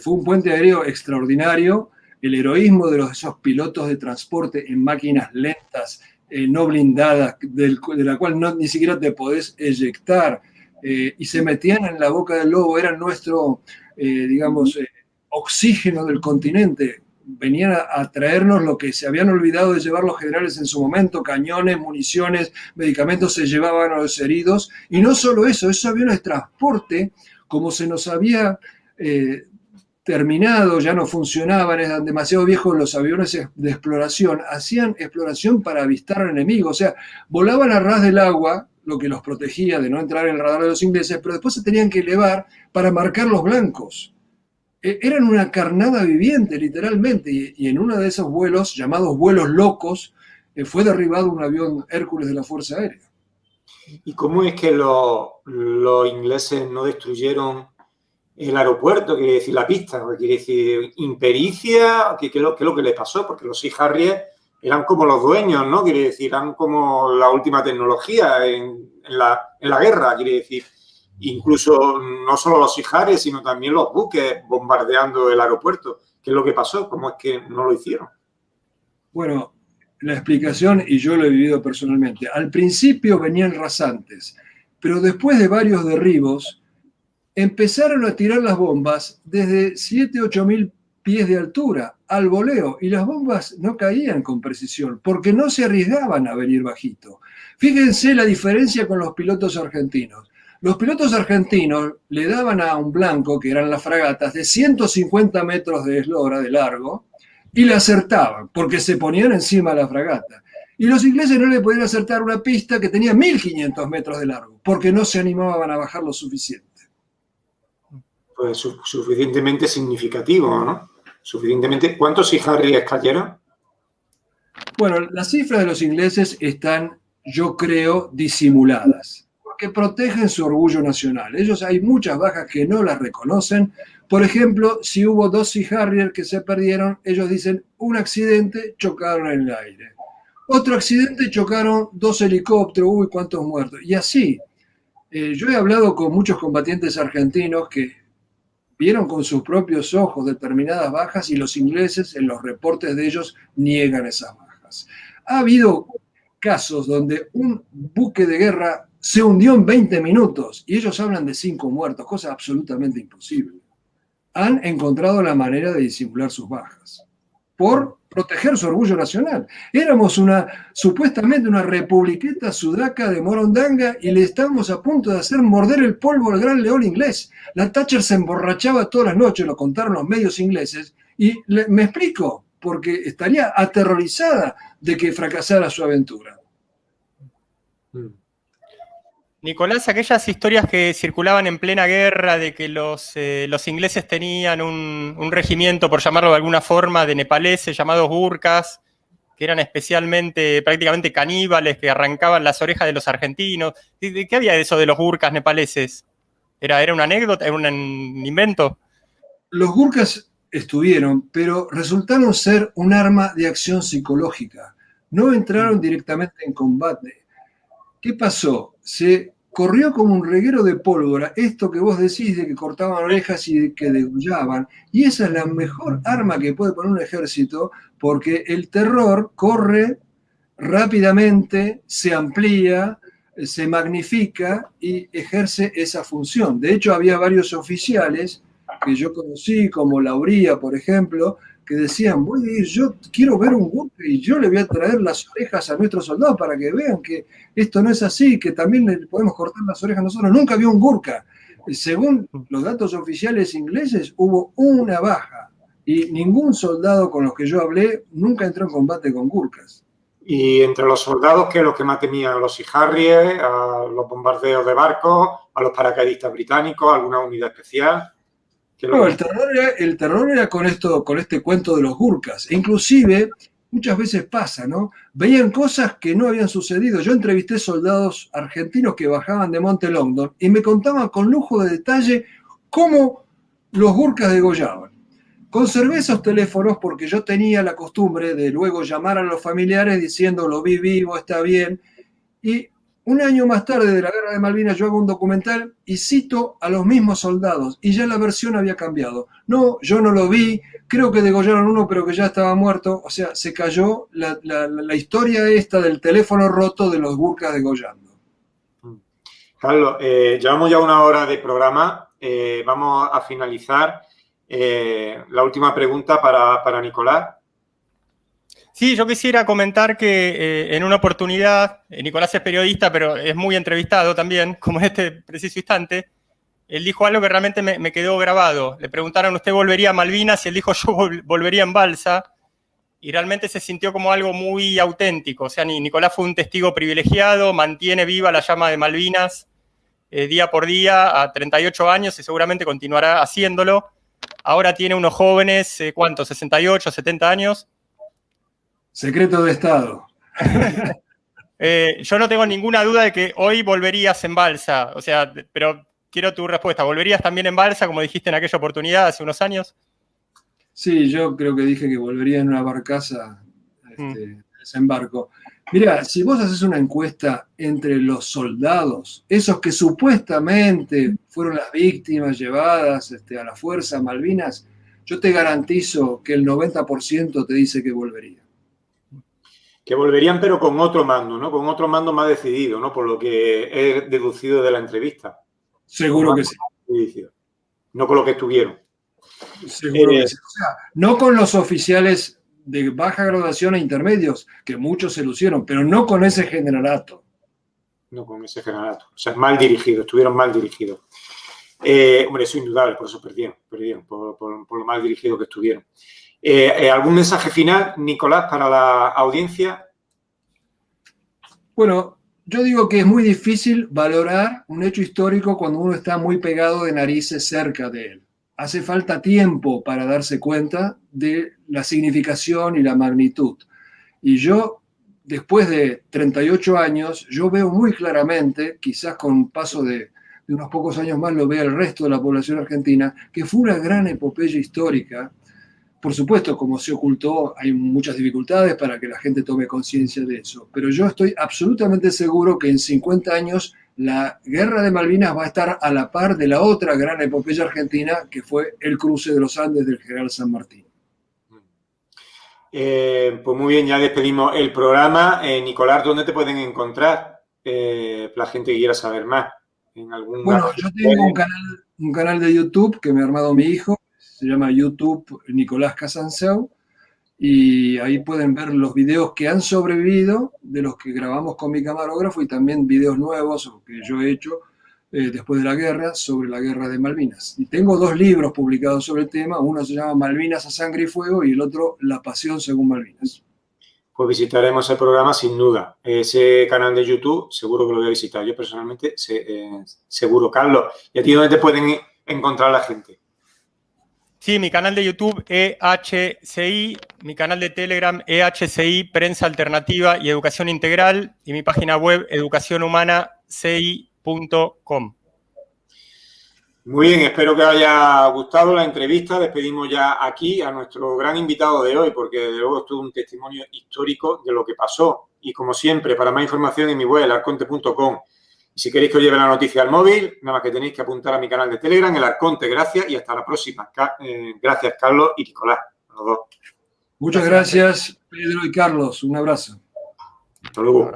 Fue un puente aéreo extraordinario. El heroísmo de esos pilotos de transporte en máquinas lentas, no blindadas, de la cual ni siquiera te podés eyectar, y se metían en la boca del lobo, eran nuestro, digamos, oxígeno del continente. Venían a traernos lo que se habían olvidado de llevar los generales en su momento: cañones, municiones, medicamentos, se llevaban a los heridos. Y no solo eso, esos aviones de transporte, como se nos había terminado, ya no funcionaban, eran demasiado viejos los aviones de exploración, hacían exploración para avistar al enemigo, o sea, volaban a ras del agua, lo que los protegía de no entrar en el radar de los ingleses, pero después se tenían que elevar para marcar los blancos. Eran una carnada viviente, literalmente, y en uno de esos vuelos, llamados vuelos locos, fue derribado un avión Hércules de la Fuerza Aérea. ¿Y cómo es que los ingleses no destruyeron el aeropuerto, quiere decir la pista, quiere decir impericia? ¿Qué es lo que les pasó? Porque los Sea Harrier eran como los dueños, ¿no? Quiere decir, eran como la última tecnología en la guerra, quiere decir. Incluso no solo los Sea Harrier, sino también los buques bombardeando el aeropuerto. ¿Qué es lo que pasó? ¿Cómo es que no lo hicieron? Bueno, la explicación, y yo lo he vivido personalmente, al principio venían rasantes, pero después de varios derribos, empezaron a tirar las bombas desde 7, 8 mil pies de altura, al voleo, y las bombas no caían con precisión, porque no se arriesgaban a venir bajito. Fíjense la diferencia con los pilotos argentinos. Los pilotos argentinos le daban a un blanco, que eran las fragatas, de 150 metros de eslora de largo, y le acertaban, porque se ponían encima de la fragata. Y los ingleses no le podían acertar una pista que tenía 1500 metros de largo, porque no se animaban a bajar lo suficiente. Pues suficientemente significativo, ¿no? Suficientemente. ¿Cuántos Sea Harrier cayeron? Bueno, las cifras de los ingleses están, yo creo, disimuladas, porque protegen su orgullo nacional. Ellos, hay muchas bajas que no las reconocen. Por ejemplo, si hubo 2 Sea Harrier que se perdieron, ellos dicen: un accidente, chocaron en el aire. Otro accidente, chocaron 2 helicópteros, uy, cuántos muertos. Y así, yo he hablado con muchos combatientes argentinos que vieron con sus propios ojos determinadas bajas, y los ingleses, en los reportes de ellos, niegan esas bajas. Ha habido casos donde un buque de guerra se hundió en 20 minutos y ellos hablan de 5 muertos, cosa absolutamente imposible. Han encontrado la manera de disimular sus bajas por proteger su orgullo nacional. Éramos supuestamente una republiqueta sudaca de Morondanga, y le estábamos a punto de hacer morder el polvo al gran león inglés. La Thatcher se emborrachaba todas las noches, lo contaron los medios ingleses, y me explico, porque estaría aterrorizada de que fracasara su aventura. Nicolás, aquellas historias que circulaban en plena guerra de que los ingleses tenían un regimiento, por llamarlo de alguna forma, de nepaleses llamados gurkhas, que eran especialmente, prácticamente caníbales, que arrancaban las orejas de los argentinos. ¿De qué había de eso de los gurkhas nepaleses? ¿Era una anécdota? ¿Era un invento? Los gurkhas estuvieron, pero resultaron ser un arma de acción psicológica. No entraron directamente en combate. ¿Qué pasó? Se corrió como un reguero de pólvora esto que vos decís de que cortaban orejas y de que degollaban, y esa es la mejor arma que puede poner un ejército, porque el terror corre rápidamente, se amplía, se magnifica y ejerce esa función. De hecho, había varios oficiales que yo conocí, como Lauría, por ejemplo, que decían: voy a ir, yo quiero ver un gurkha y yo le voy a traer las orejas a nuestros soldados para que vean que esto no es así, que también le podemos cortar las orejas nosotros. Nunca había un gurkha. Según los datos oficiales ingleses, hubo una baja, y ningún soldado con los que yo hablé nunca entró en combate con gurkhas. Y entre los soldados, ¿qué es lo que más temían? ¿A los Sea Harrier, a los bombardeos de barcos, a los paracaidistas británicos, a alguna unidad especial? No, el terror era con este cuento de los gurkhas. E inclusive, muchas veces pasa, ¿no? Veían cosas que no habían sucedido. Yo entrevisté soldados argentinos que bajaban de Monte Longdon y me contaban con lujo de detalle cómo los gurkhas degollaban. Conservé esos teléfonos porque yo tenía la costumbre de luego llamar a los familiares diciendo: lo vi vivo, está bien. Y Un año más tarde de la Guerra de Malvinas yo hago un documental y cito a los mismos soldados y ya la versión había cambiado. No, yo no lo vi, creo que degollaron uno pero que ya estaba muerto. O sea, se cayó la historia esta del teléfono roto de los Gurkhas degollando. Carlos, llevamos ya 1 hora de programa. Vamos a finalizar. La última pregunta para Nicolás. Sí, yo quisiera comentar que en una oportunidad, Nicolás es periodista, pero es muy entrevistado también, como en este preciso instante, él dijo algo que realmente me quedó grabado. Le preguntaron, ¿usted volvería a Malvinas? Y él dijo, yo volvería en balsa. Y realmente se sintió como algo muy auténtico. O sea, Nicolás fue un testigo privilegiado, mantiene viva la llama de Malvinas día por día a 38 años y seguramente continuará haciéndolo. Ahora tiene unos jóvenes, ¿cuántos? 68, 70 años. Secreto de Estado. Yo no tengo ninguna duda de que hoy volverías en balsa, o sea, pero quiero tu respuesta. ¿Volverías también en balsa, como dijiste en aquella oportunidad hace unos años? Sí, yo creo que dije que volvería en una barcaza de desembarco. Mirá, si vos haces una encuesta entre los soldados, esos que supuestamente fueron las víctimas llevadas a la fuerza Malvinas, yo te garantizo que el 90% te dice que volvería. Que volverían, pero con otro mando, ¿no? Con otro mando más decidido, ¿no? Por lo que he deducido de la entrevista. Seguro que sí. No con lo que estuvieron. Seguro que sí. O sea, no con los oficiales de baja graduación e intermedios, que muchos se lucieron, pero no con ese generalato. No con ese generalato. O sea, mal dirigidos, estuvieron mal dirigidos. Hombre, eso es indudable, por eso perdieron por lo mal dirigido que estuvieron. ¿Algún mensaje final, Nicolás, para la audiencia? Bueno, yo digo que es muy difícil valorar un hecho histórico cuando uno está muy pegado de narices cerca de él. Hace falta tiempo para darse cuenta de la significación y la magnitud. Y yo, después de 38 años, yo veo muy claramente, quizás con un paso de unos pocos años más lo vea el resto de la población argentina, que fue una gran epopeya histórica. Por supuesto, como se ocultó, hay muchas dificultades para que la gente tome conciencia de eso. Pero yo estoy absolutamente seguro que en 50 años la Guerra de Malvinas va a estar a la par de la otra gran epopeya argentina, que fue el cruce de los Andes del General San Martín. Pues muy bien, ya despedimos el programa. Nicolás, ¿dónde te pueden encontrar la gente que quiera saber más? Bueno, yo tengo un canal de YouTube que me ha armado mi hijo, se llama YouTube Nicolás Casanseu, y ahí pueden ver los videos que han sobrevivido, de los que grabamos con mi camarógrafo, y también videos nuevos que yo he hecho después de la guerra, sobre la Guerra de Malvinas. Y tengo 2 libros publicados sobre el tema, uno se llama Malvinas a sangre y fuego, y el otro La pasión según Malvinas. Pues visitaremos el programa sin duda. Ese canal de YouTube seguro que lo voy a visitar. Yo personalmente seguro. Carlos, ¿y a ti dónde te pueden encontrar la gente? Sí, mi canal de YouTube EHCI, mi canal de Telegram EHCI, Prensa Alternativa y Educación Integral, y mi página web educacionhumanaci.com. Muy bien, espero que os haya gustado la entrevista. Despedimos ya aquí a nuestro gran invitado de hoy, porque desde luego esto es un testimonio histórico de lo que pasó. Y como siempre, para más información en mi web, elarconte.com. Y si queréis que os lleve la noticia al móvil, nada más que tenéis que apuntar a mi canal de Telegram, El Arconte. Gracias y hasta la próxima. Gracias, Carlos y Nicolás, a los dos. Muchas gracias, Pedro y Carlos. Un abrazo. Hasta luego.